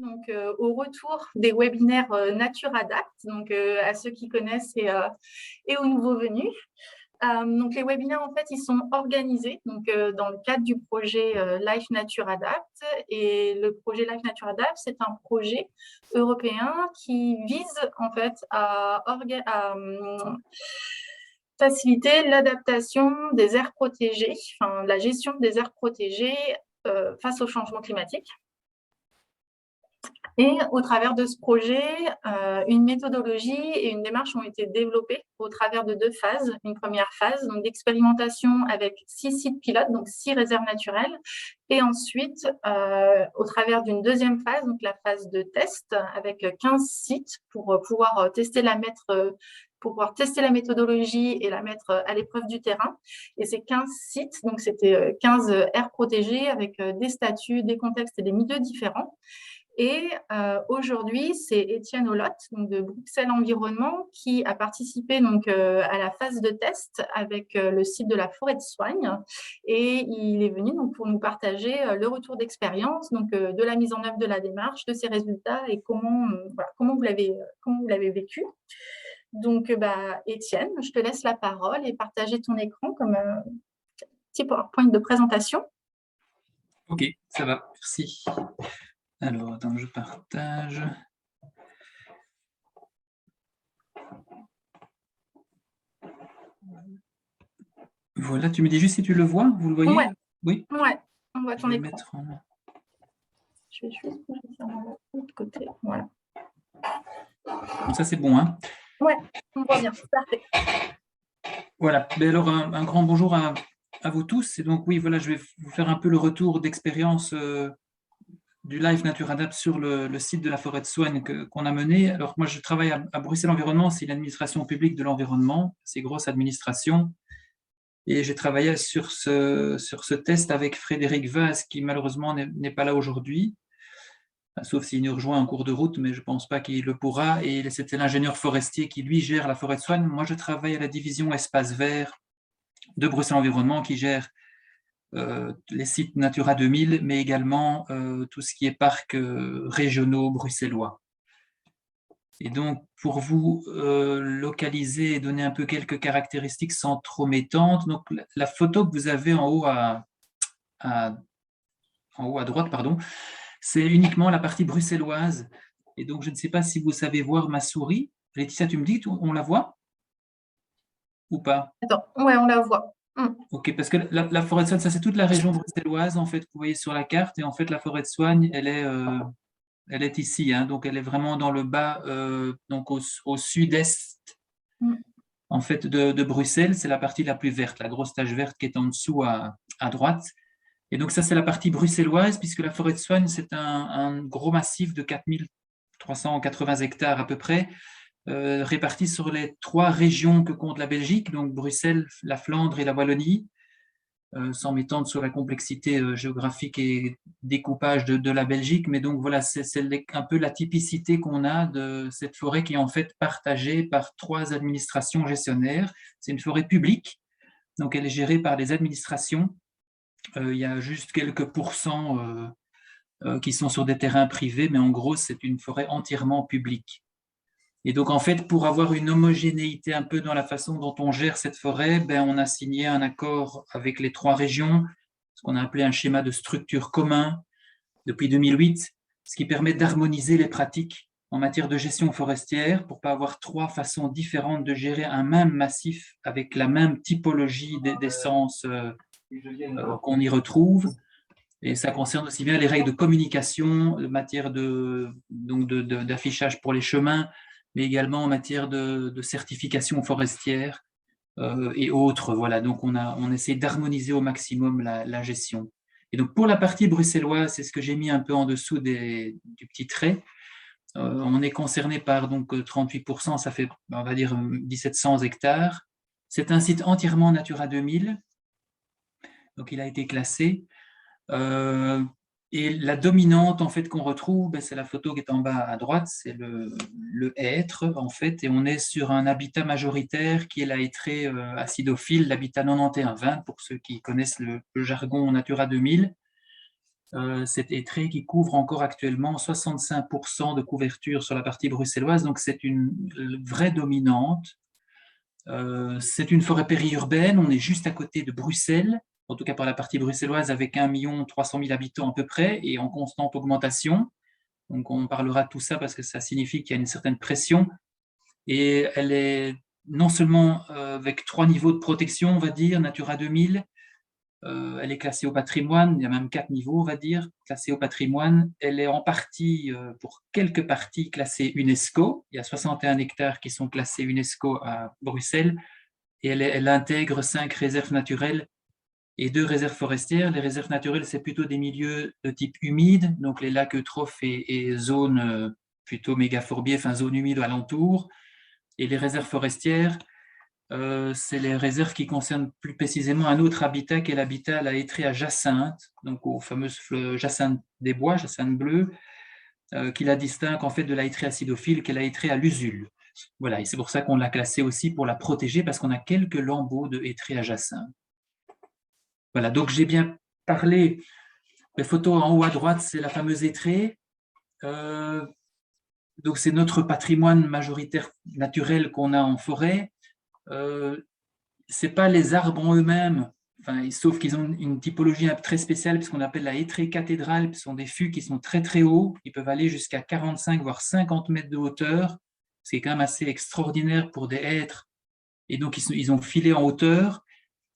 donc au retour des webinaires Nature Adapt, donc à ceux qui connaissent et aux nouveaux venus. Donc les webinaires, en fait, ils sont organisés donc, dans le cadre du projet Life Nature Adapt. Et le projet Life Nature Adapt, c'est un projet européen qui vise en fait à faciliter l'adaptation des aires protégées, enfin la gestion des aires protégées face au changement climatique. Et au travers de ce projet, une méthodologie et une démarche ont été développées au travers de 2 phases. Une première phase d'expérimentation avec 6 sites pilotes, donc 6 réserves naturelles. Et ensuite, au travers d'une deuxième phase, donc la phase de test, avec 15 sites pour pouvoir tester la méthodologie et la mettre à l'épreuve du terrain. Et ces 15 sites, donc c'était 15 aires protégées avec des statuts, des contextes et des milieux différents. Et aujourd'hui, c'est Étienne Olotte, donc de Bruxelles Environnement, qui a participé donc, à la phase de test avec le site de la Forêt de Soignes. Et il est venu donc, pour nous partager le retour d'expérience, donc de la mise en œuvre de la démarche, de ses résultats et comment vous l'avez vécu. Donc, Étienne, je te laisse la parole et partager ton écran comme petit PowerPoint de présentation. Ok, ça va, merci. Alors, attends, je partage. Voilà, tu me dis juste si tu le vois, vous le voyez? Ouais. Oui. Ouais, on voit ton écran. Mettre en... Je vais juste faire de l'autre côté. Voilà. Comme ça, c'est bon, hein? Ouais, on voit bien, parfait. Voilà, mais alors un grand bonjour à vous tous. Et donc, oui, voilà, je vais vous faire un peu le retour d'expérience du Life Nature Adapt sur le site de la Forêt de Soignes qu'on a mené. Alors, moi, je travaille à Bruxelles Environnement, c'est l'administration publique de l'environnement, c'est une grosse administration. Et j'ai travaillé sur ce test avec Frédéric Vaz, qui malheureusement n'est pas là aujourd'hui, sauf s'il nous rejoint en cours de route, mais je ne pense pas qu'il le pourra. Et c'était l'ingénieur forestier qui, lui, gère la Forêt de Soignes. Moi, je travaille à la division Espace Vert de Bruxelles Environnement, qui gère les sites Natura 2000, mais également tout ce qui est parcs régionaux bruxellois. Et donc, pour vous localiser et donner un peu quelques caractéristiques sans trop m'étendre, donc la photo que vous avez en haut à droite, pardon, c'est uniquement la partie bruxelloise. Et donc, je ne sais pas si vous savez voir ma souris. Laetitia, tu me dis qu'on la voit ou pas? Attends, ouais, on la voit. Ok, parce que la forêt de Soignes, ça c'est toute la région bruxelloise en fait que vous voyez sur la carte, et en fait la forêt de Soignes, elle est ici, hein, donc elle est vraiment dans le bas, donc au sud-est en fait de Bruxelles. C'est la partie la plus verte, la grosse tache verte qui est en dessous à droite. Et donc ça c'est la partie bruxelloise, puisque la forêt de Soignes c'est un gros massif de 4380 hectares à peu près, répartis sur les 3 régions que compte la Belgique, donc Bruxelles, la Flandre et la Wallonie, sans m'étendre sur la complexité géographique et découpage de la Belgique. Mais donc voilà, c'est un peu la typicité qu'on a de cette forêt qui est en fait partagée par 3 administrations gestionnaires. C'est une forêt publique, donc elle est gérée par les administrations. Il y a juste quelques pourcents qui sont sur des terrains privés, mais en gros, c'est une forêt entièrement publique. Et donc, en fait, pour avoir une homogénéité un peu dans la façon dont on gère cette forêt, on a signé un accord avec les 3 régions, ce qu'on a appelé un schéma de structure commun depuis 2008, ce qui permet d'harmoniser les pratiques en matière de gestion forestière pour ne pas avoir 3 façons différentes de gérer un même massif avec la même typologie d'essence qu'on y retrouve. Et ça concerne aussi bien les règles de communication, en matière d'affichage pour les chemins, mais également en matière de certification forestière et autres. Voilà, donc on essaie d'harmoniser au maximum la gestion. Et donc pour la partie bruxelloise, c'est ce que j'ai mis un peu en dessous du petit trait. On est concerné par donc 38%, ça fait on va dire 1700 hectares. C'est un site entièrement Natura 2000, donc il a été classé. Et la dominante en fait qu'on retrouve, c'est la photo qui est en bas à droite, c'est le hêtre en fait, et on est sur un habitat majoritaire qui est la hêtraie acidophile, l'habitat 91-20 pour ceux qui connaissent le jargon Natura 2000. cette hêtraie qui couvre encore actuellement 65% de couverture sur la partie bruxelloise, donc c'est une vraie dominante. C'est une forêt périurbaine, on est juste à côté de Bruxelles, en tout cas par la partie bruxelloise, avec 1 300 000 habitants à peu près, et en constante augmentation. Donc on parlera de tout ça parce que ça signifie qu'il y a une certaine pression, et elle est non seulement avec 3 niveaux de protection, on va dire, Natura 2000, elle est classée au patrimoine, il y a même 4 niveaux, on va dire, classée au patrimoine. Elle est en partie, pour quelques parties, classée UNESCO. Il y a 61 hectares qui sont classés UNESCO à Bruxelles, et elle intègre 5 réserves naturelles et 2 réserves forestières. Les réserves naturelles, c'est plutôt des milieux de type humide, donc les lacs eutrophes et zones plutôt mégaphorbiées, enfin zones humides alentour. Et les réserves forestières, c'est les réserves qui concernent plus précisément un autre habitat qui est l'habitat à la hêtraie à Jacinthe, donc au fameux Jacinthe des Bois, Jacinthe bleu, qui la distingue en fait de la hêtraie acidophile qui est la hêtraie à l'usule. Voilà, et c'est pour ça qu'on l'a classée aussi pour la protéger, parce qu'on a quelques lambeaux de hêtraie à Jacinthe. Voilà, donc j'ai bien parlé. Les photos en haut à droite, c'est la fameuse hêtraie. Donc c'est notre patrimoine majoritaire naturel qu'on a en forêt. C'est pas les arbres en eux-mêmes, enfin, sauf qu'ils ont une typologie très spéciale, puisqu'on appelle la hêtraie cathédrale. Ce sont des fûts qui sont très très hauts, ils peuvent aller jusqu'à 45 voire 50 mètres de hauteur, c'est quand même assez extraordinaire pour des hêtres, et donc ils ont filé en hauteur.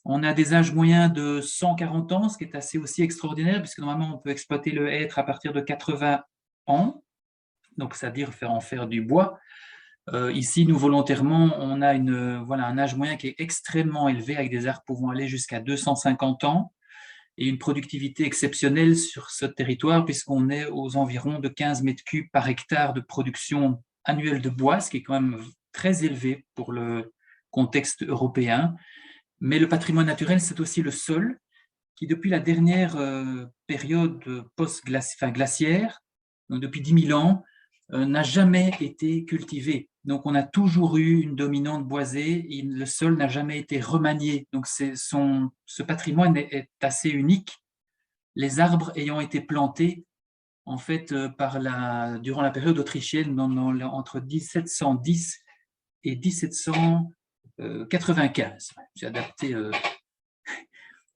On a des âges moyens de 140 ans, ce qui est assez aussi extraordinaire, puisque normalement on peut exploiter le hêtre à partir de 80 ans, donc c'est-à-dire en faire du bois. Ici, nous, volontairement, on a un âge moyen qui est extrêmement élevé, avec des arbres pouvant aller jusqu'à 250 ans, et une productivité exceptionnelle sur ce territoire, puisqu'on est aux environs de 15 mètres cubes par hectare de production annuelle de bois, ce qui est quand même très élevé pour le contexte européen. Mais le patrimoine naturel, c'est aussi le sol, qui depuis la dernière période post-glaciaire, donc depuis 10 000 ans, n'a jamais été cultivé. Donc on a toujours eu une dominante boisée, et le sol n'a jamais été remanié. Donc ce patrimoine est assez unique, les arbres ayant été plantés en fait durant la période autrichienne entre 1710 et 1795. J'ai adapté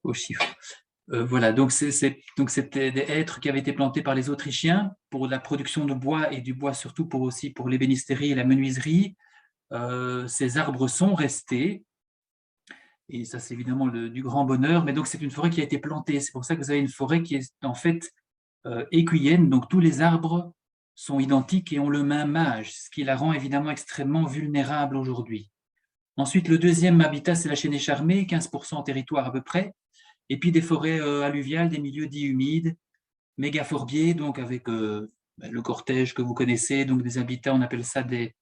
aux chiffres. Voilà, donc c'était des hêtres qui avaient été plantés par les Autrichiens pour la production de bois, et du bois surtout aussi pour l'ébénisterie et la menuiserie. Ces arbres sont restés, et ça c'est évidemment du grand bonheur, mais donc c'est une forêt qui a été plantée. C'est pour ça que vous avez une forêt qui est en fait écuyenne, donc tous les arbres sont identiques et ont le même âge, ce qui la rend évidemment extrêmement vulnérable aujourd'hui. Ensuite, le deuxième habitat, c'est la Chênaie charmée, 15% en territoire à peu près. Et puis des forêts alluviales, des milieux dits humides, mégaphorbiés, donc avec le cortège que vous connaissez, donc des habitats, on appelle ça des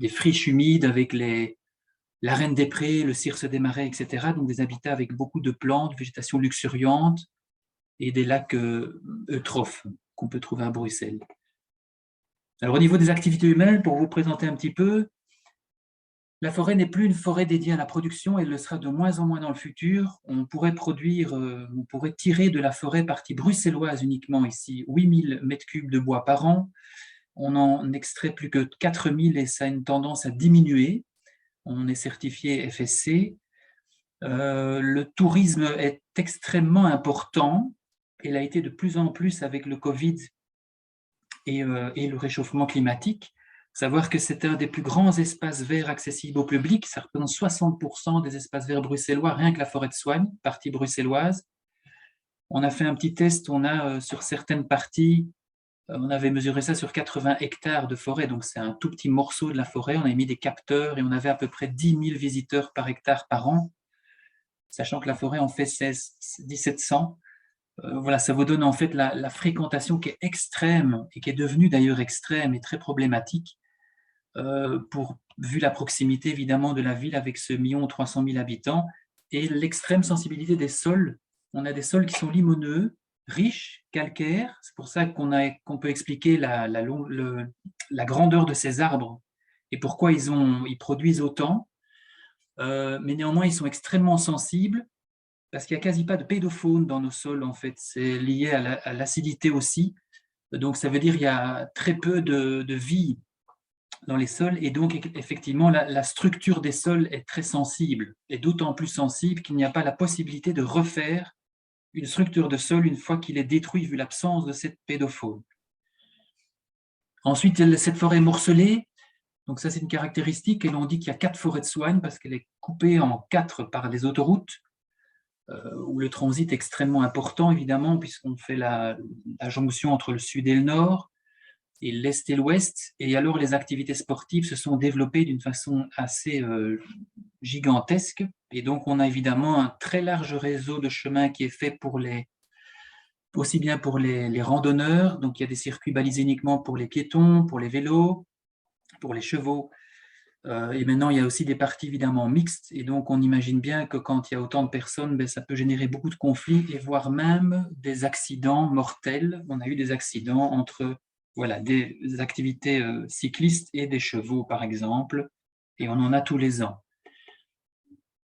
friches humides, avec la reine des prés, le cirse des marais, etc. Donc des habitats avec beaucoup de plantes, végétation luxuriante, et des lacs eutrophes qu'on peut trouver à Bruxelles. Alors au niveau des activités humaines, pour vous présenter un petit peu, la forêt n'est plus une forêt dédiée à la production, elle le sera de moins en moins dans le futur. On pourrait tirer de la forêt partie bruxelloise uniquement ici 8000 m3 de bois par an. On en extrait plus que 4000 et ça a une tendance à diminuer. On est certifié FSC. Le tourisme est extrêmement important. Il a été de plus en plus avec le Covid et le réchauffement climatique. Savoir que c'est un des plus grands espaces verts accessibles au public, ça représente 60% des espaces verts bruxellois, rien que la forêt de Soignes, partie bruxelloise. On a fait un petit test, on a sur certaines parties, on avait mesuré ça sur 80 hectares de forêt, donc c'est un tout petit morceau de la forêt, on a mis des capteurs et on avait à peu près 10 000 visiteurs par hectare par an, sachant que la forêt en fait 1700. Voilà, ça vous donne en fait la fréquentation qui est extrême et qui est devenue d'ailleurs extrême et très problématique, vu la proximité évidemment de la ville avec ce 1 300 000 habitants et l'extrême sensibilité des sols. On a des sols qui sont limoneux, riches, calcaires. C'est pour ça qu'on peut expliquer la grandeur de ces arbres et pourquoi ils produisent autant. Mais néanmoins, ils sont extrêmement sensibles. parce qu'il n'y a quasi pas de pédofaune dans nos sols, en fait. C'est lié à l'acidité aussi. Donc, ça veut dire qu'il y a très peu de vie dans les sols, et donc effectivement la structure des sols est très sensible, et d'autant plus sensible qu'il n'y a pas la possibilité de refaire une structure de sol une fois qu'il est détruit vu l'absence de cette pédofaune. Ensuite, il y a cette forêt morcelée, donc ça c'est une caractéristique, et l'on dit qu'il y a 4 forêts de soigne parce qu'elle est coupée en 4 par les autoroutes, où le transit est extrêmement important évidemment, puisqu'on fait la jonction entre le sud et le nord, et l'Est et l'Ouest, et alors les activités sportives se sont développées d'une façon assez gigantesque, et donc on a évidemment un très large réseau de chemins qui est fait aussi bien pour les randonneurs, donc il y a des circuits balisés uniquement pour les piétons, pour les vélos, pour les chevaux, et maintenant il y a aussi des parties évidemment mixtes, et donc on imagine bien que quand il y a autant de personnes, ben, ça peut générer beaucoup de conflits, et voire même des accidents mortels. On a eu des accidents entre voilà, des activités cyclistes et des chevaux, par exemple, et on en a tous les ans.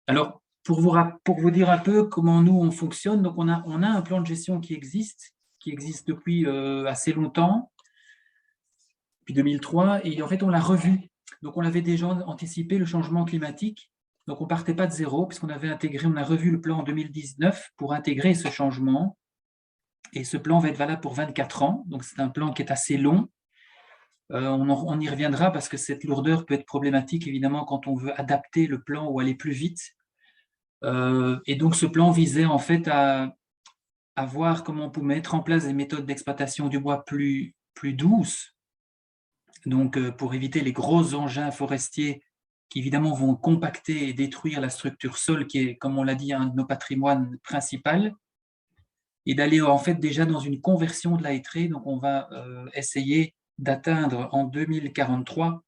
Alors, pour vous dire un peu comment nous, on fonctionne, donc on a un plan de gestion qui existe depuis assez longtemps, depuis 2003, et en fait, on l'a revu. Donc, on avait déjà anticipé le changement climatique, donc on ne partait pas de zéro, puisqu'on avait intégré, on a revu le plan en 2019 pour intégrer ce changement, et ce plan va être valable pour 24 ans, donc c'est un plan qui est assez long. On y reviendra parce que cette lourdeur peut être problématique, évidemment, quand on veut adapter le plan ou aller plus vite. Et donc, ce plan visait en fait à voir comment on peut mettre en place des méthodes d'exploitation du bois plus douces, donc pour éviter les gros engins forestiers qui évidemment vont compacter et détruire la structure sol, qui est, comme on l'a dit, un de nos patrimoines principaux, et d'aller en fait déjà dans une conversion de la hêtraie. Donc, on va essayer d'atteindre en 2043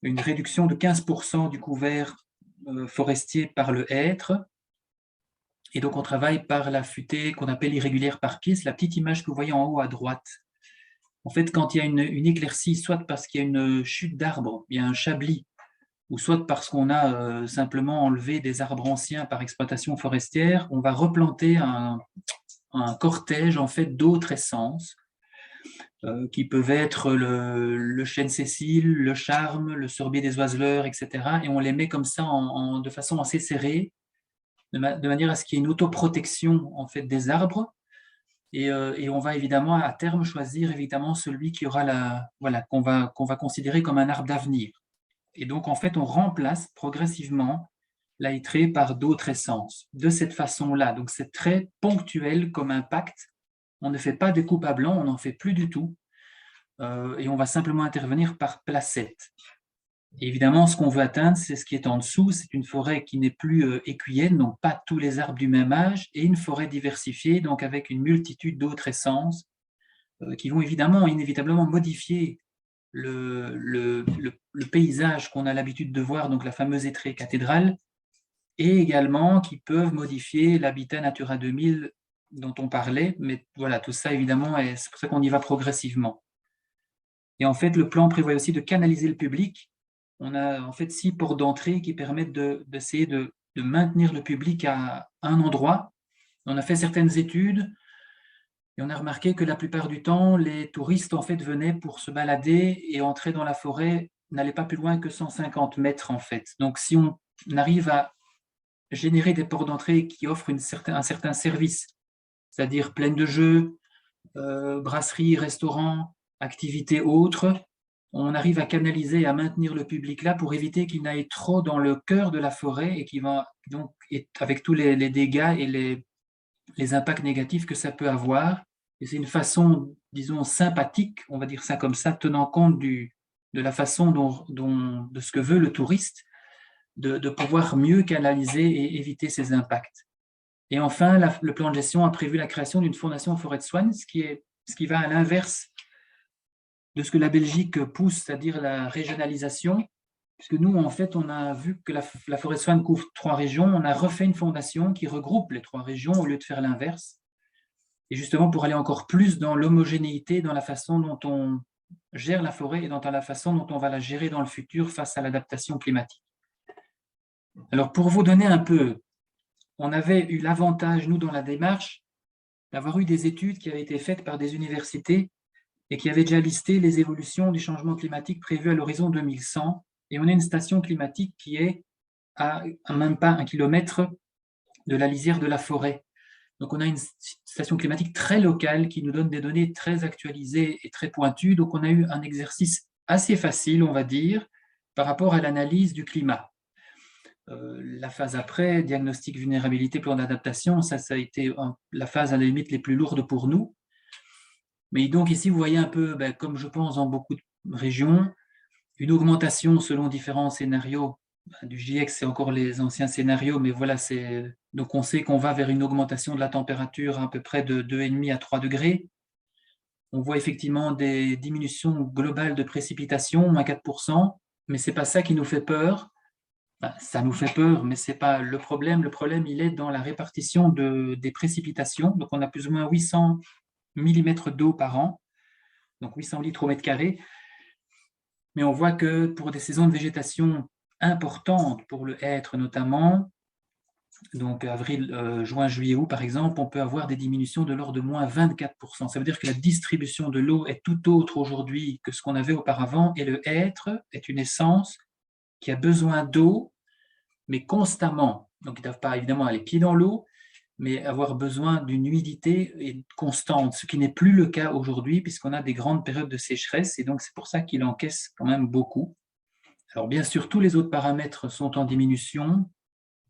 une réduction de 15% du couvert forestier par le hêtre. Et donc, on travaille par la futaie qu'on appelle irrégulière par pied. C'est la petite image que vous voyez en haut à droite. En fait, quand il y a une éclaircie, soit parce qu'il y a une chute d'arbres, il y a un chablis, ou soit parce qu'on a simplement enlevé des arbres anciens par exploitation forestière, on va replanter un cortège en fait d'autres essences qui peuvent être le chêne Cécile, le charme, le sorbier des oiseleurs, etc. Et on les met comme ça de façon assez serrée, de manière à ce qu'il y ait une autoprotection en fait des arbres. Et on va évidemment à terme choisir évidemment celui qui aura qu'on va considérer comme un arbre d'avenir. Et donc en fait on remplace progressivement la hêtraie par d'autres essences de cette façon-là. Donc c'est très ponctuel comme impact. On ne fait pas de coupe à blanc, on n'en fait plus du tout. Et on va simplement intervenir par placette. Et évidemment, ce qu'on veut atteindre, c'est ce qui est en dessous, c'est une forêt qui n'est plus écuyenne, donc pas tous les arbres du même âge, et une forêt diversifiée, donc avec une multitude d'autres essences qui vont évidemment, inévitablement modifier le paysage qu'on a l'habitude de voir, donc la fameuse hêtraie cathédrale, et également qui peuvent modifier l'habitat Natura 2000 dont on parlait, mais voilà, tout ça évidemment, c'est pour ça qu'on y va progressivement. Et en fait, le plan prévoit aussi de canaliser le public. On a en fait 6 portes d'entrée qui permettent d'essayer de maintenir le public à un endroit. On a fait certaines études et on a remarqué que la plupart du temps, les touristes en fait venaient pour se balader et entrer dans la forêt, n'allaient pas plus loin que 150 mètres en fait. Donc si on arrive à générer des portes d'entrée qui offrent un certain service, c'est-à-dire pleine de jeux, brasserie, restaurant, activités autres, on arrive à canaliser et à maintenir le public là pour éviter qu'il n'aille trop dans le cœur de la forêt et qui va donc, avec tous les dégâts et les impacts négatifs que ça peut avoir. Et c'est une façon, disons, sympathique, on va dire ça comme ça, tenant compte de la façon de ce que veut le touriste, de pouvoir mieux canaliser et éviter ces impacts. Et enfin, le plan de gestion a prévu la création d'une fondation forêt de soigne, ce qui va à l'inverse de ce que la Belgique pousse, c'est-à-dire la régionalisation, puisque nous, en fait, on a vu que la forêt de soigne couvre 3 régions, on a refait une fondation qui regroupe les 3 régions au lieu de faire l'inverse, et justement pour aller encore plus dans l'homogénéité, dans la façon dont on gère la forêt et dans la façon dont on va la gérer dans le futur face à l'adaptation climatique. Alors, pour vous donner un peu on avait eu l'avantage, nous, dans la démarche, d'avoir eu des études qui avaient été faites par des universités et qui avaient déjà listé les évolutions du changement climatique prévues à l'horizon 2100. Et on a une station climatique qui est à même pas 1 kilomètre de la lisière de la forêt. Donc, on a une station climatique très locale qui nous donne des données très actualisées et très pointues. Donc, on a eu un exercice assez facile, on va dire, par rapport à l'analyse du climat. La phase après, diagnostic, vulnérabilité, plan d'adaptation, ça a été la phase à la limite les plus lourdes pour nous. Mais donc ici, vous voyez un peu, comme je pense dans beaucoup de régions, une augmentation selon différents scénarios. Du GIEC, c'est encore les anciens scénarios, mais voilà, donc on sait qu'on va vers une augmentation de la température à peu près de 2,5 à 3 degrés. On voit effectivement des diminutions globales de précipitations, moins 4%, mais ce n'est pas ça qui nous fait peur. Ça nous fait peur, mais ce n'est pas le problème. Le problème, il est dans la répartition des précipitations. Donc, on a plus ou moins 800 mm d'eau par an, donc 800 litres au mètre carré. Mais on voit que pour des saisons de végétation importantes, pour le hêtre notamment, donc avril, juin, juillet, août par exemple, on peut avoir des diminutions de l'ordre de moins 24%. Ça veut dire que la distribution de l'eau est tout autre aujourd'hui que ce qu'on avait auparavant, et le hêtre est une essence qui a besoin d'eau, mais constamment. Donc, ils ne doivent pas évidemment aller pieds dans l'eau, mais avoir besoin d'une humidité constante, ce qui n'est plus le cas aujourd'hui, puisqu'on a des grandes périodes de sécheresse, et donc c'est pour ça qu'il encaisse quand même beaucoup. Alors, bien sûr, tous les autres paramètres sont en diminution,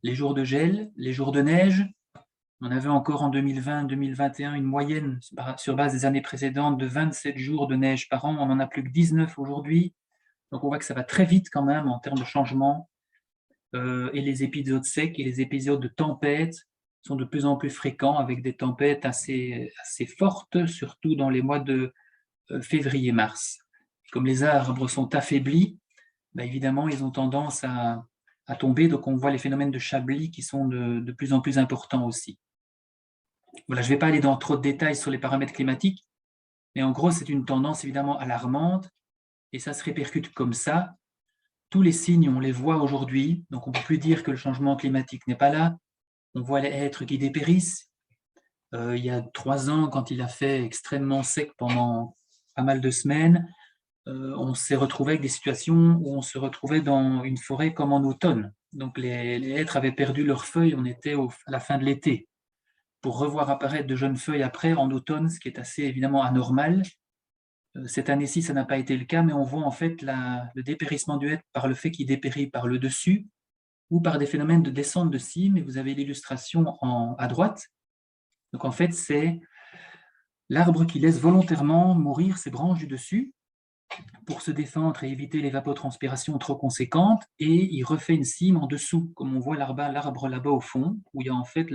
les jours de gel, les jours de neige. On avait encore en 2020-2021 une moyenne sur base des années précédentes de 27 jours de neige par an. On n'en a plus que 19 aujourd'hui. Donc, on voit que ça va très vite quand même en termes de changement. Et les épisodes secs et les épisodes de tempête sont de plus en plus fréquents, avec des tempêtes assez fortes, surtout dans les mois de février-mars. Comme les arbres sont affaiblis, évidemment, ils ont tendance à tomber. Donc, on voit les phénomènes de chablis qui sont de plus en plus importants aussi. Voilà, je ne vais pas aller dans trop de détails sur les paramètres climatiques, mais en gros, c'est une tendance évidemment alarmante, et ça se répercute comme ça. Tous les signes, on les voit aujourd'hui, donc on ne peut plus dire que le changement climatique n'est pas là. On voit les êtres qui dépérissent. Il y a 3 ans, quand il a fait extrêmement sec pendant pas mal de semaines, on s'est retrouvé avec des situations où on se retrouvait dans une forêt comme en automne. Donc les hêtres avaient perdu leurs feuilles, on était à la fin de l'été. Pour revoir apparaître de jeunes feuilles après, en automne, ce qui est assez évidemment anormal. Cette année-ci, ça n'a pas été le cas, mais on voit en fait le dépérissement du hêtre par le fait qu'il dépérit par le dessus ou par des phénomènes de descente de cime, et vous avez l'illustration à droite. Donc en fait, c'est l'arbre qui laisse volontairement mourir ses branches du dessus pour se défendre et éviter l'évapotranspiration trop conséquente, et il refait une cime en dessous, comme on voit l'arbre là-bas au fond, où il y a en fait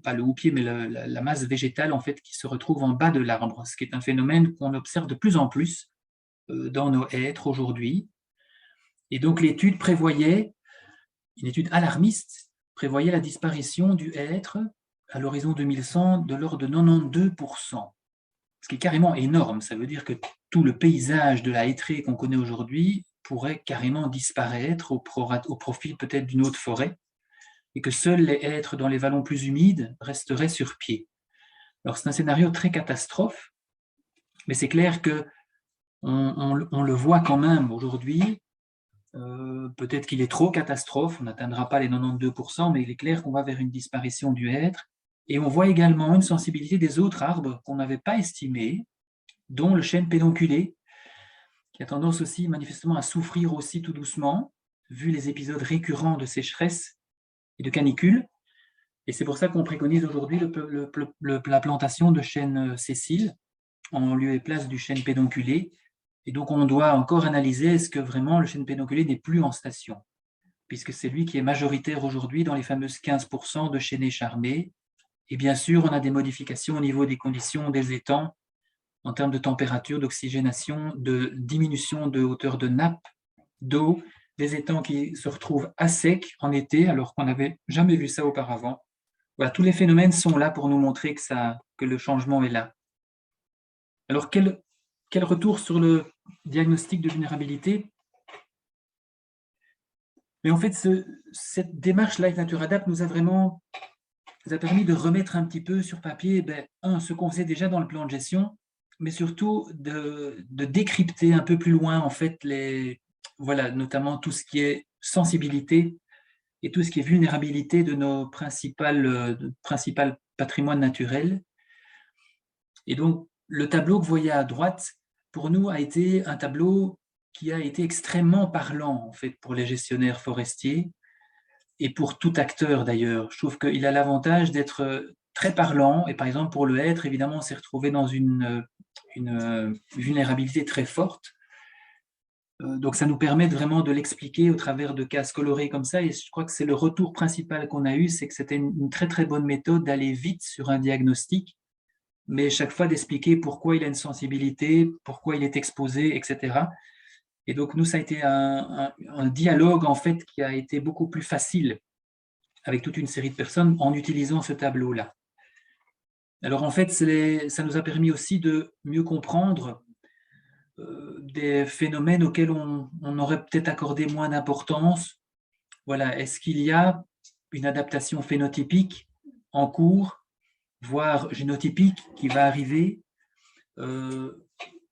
pas le houppier, mais la masse végétale en fait qui se retrouve en bas de l'arbre, ce qui est un phénomène qu'on observe de plus en plus dans nos hêtres aujourd'hui. Et donc l'étude prévoyait, une étude alarmiste, prévoyait la disparition du hêtre à l'horizon 2100 de l'ordre de 92%, ce qui est carrément énorme. Ça veut dire que tout le paysage de la hêtraie qu'on connaît aujourd'hui pourrait carrément disparaître au profit peut-être d'une autre forêt, et que seuls les hêtres dans les vallons plus humides resteraient sur pied. Alors c'est un scénario très catastrophe, mais c'est clair que on le voit quand même aujourd'hui. Peut-être qu'il est trop catastrophe, on n'atteindra pas les 92%, mais il est clair qu'on va vers une disparition du hêtre. Et on voit également une sensibilité des autres arbres qu'on n'avait pas estimés, dont le chêne pédonculé, qui a tendance aussi manifestement à souffrir aussi tout doucement, vu les épisodes récurrents de sécheresse et de canicule. Et c'est pour ça qu'on préconise aujourd'hui la plantation de chêne Cécile en lieu et place du chêne pédonculé. Et donc, on doit encore analyser est-ce que vraiment le chêne pédonculé n'est plus en station, puisque c'est lui qui est majoritaire aujourd'hui dans les fameuses 15% de chênaies charmées. Et bien sûr, on a des modifications au niveau des conditions des étangs, en termes de température, d'oxygénation, de diminution de hauteur de nappe d'eau, des étangs qui se retrouvent à sec en été, alors qu'on n'avait jamais vu ça auparavant. Voilà, tous les phénomènes sont là pour nous montrer que le changement est là. Alors, quel retour sur le diagnostic de vulnérabilité? Mais en fait, cette démarche Life Nature Adapt nous a permis de remettre un petit peu sur papier, ce qu'on faisait déjà dans le plan de gestion, mais surtout de décrypter un peu plus loin, en fait, voilà, notamment tout ce qui est sensibilité et tout ce qui est vulnérabilité de nos principales patrimoines naturels. Et donc, le tableau que vous voyez à droite, pour nous, a été un tableau qui a été extrêmement parlant, en fait, pour les gestionnaires forestiers et pour tout acteur, d'ailleurs. Je trouve qu'il a l'avantage d'être très parlant. Et par exemple, pour le hêtre, évidemment, on s'est retrouvé dans une vulnérabilité très forte. Donc, ça nous permet vraiment de l'expliquer au travers de cases colorées comme ça. Et je crois que c'est le retour principal qu'on a eu, c'est que c'était une très, très bonne méthode d'aller vite sur un diagnostic, mais chaque fois d'expliquer pourquoi il a une sensibilité, pourquoi il est exposé, etc. Et donc, nous, ça a été un dialogue, en fait, qui a été beaucoup plus facile avec toute une série de personnes en utilisant ce tableau-là. Alors, en fait, ça nous a permis aussi de mieux comprendre des phénomènes auxquels on aurait peut-être accordé moins d'importance. Voilà, est-ce qu'il y a une adaptation phénotypique en cours, voire génotypique qui va arriver?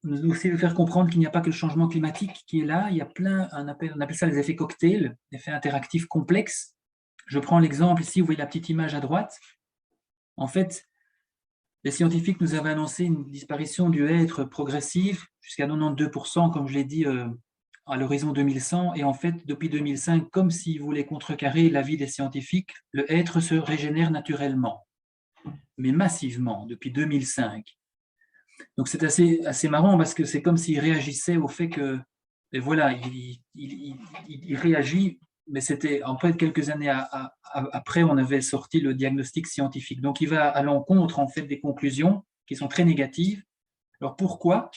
Nous aussi faire comprendre qu'il n'y a pas que le changement climatique qui est là, il y a on appelle ça les effets cocktails, effets interactifs complexes. Je prends l'exemple ici, vous voyez la petite image à droite. En fait, les scientifiques nous avaient annoncé une disparition du hêtre progressive jusqu'à 92%, comme je l'ai dit, à l'horizon 2100. Et en fait, depuis 2005, comme s'ils voulaient contrecarrer l'avis des scientifiques, le hêtre se régénère naturellement, mais massivement, depuis 2005. Donc c'est assez marrant parce que c'est comme s'il réagissait au fait que, et voilà, il réagit, mais c'était en fait quelques années après, on avait sorti le diagnostic scientifique. Donc il va à l'encontre en fait des conclusions qui sont très négatives. Alors pourquoi?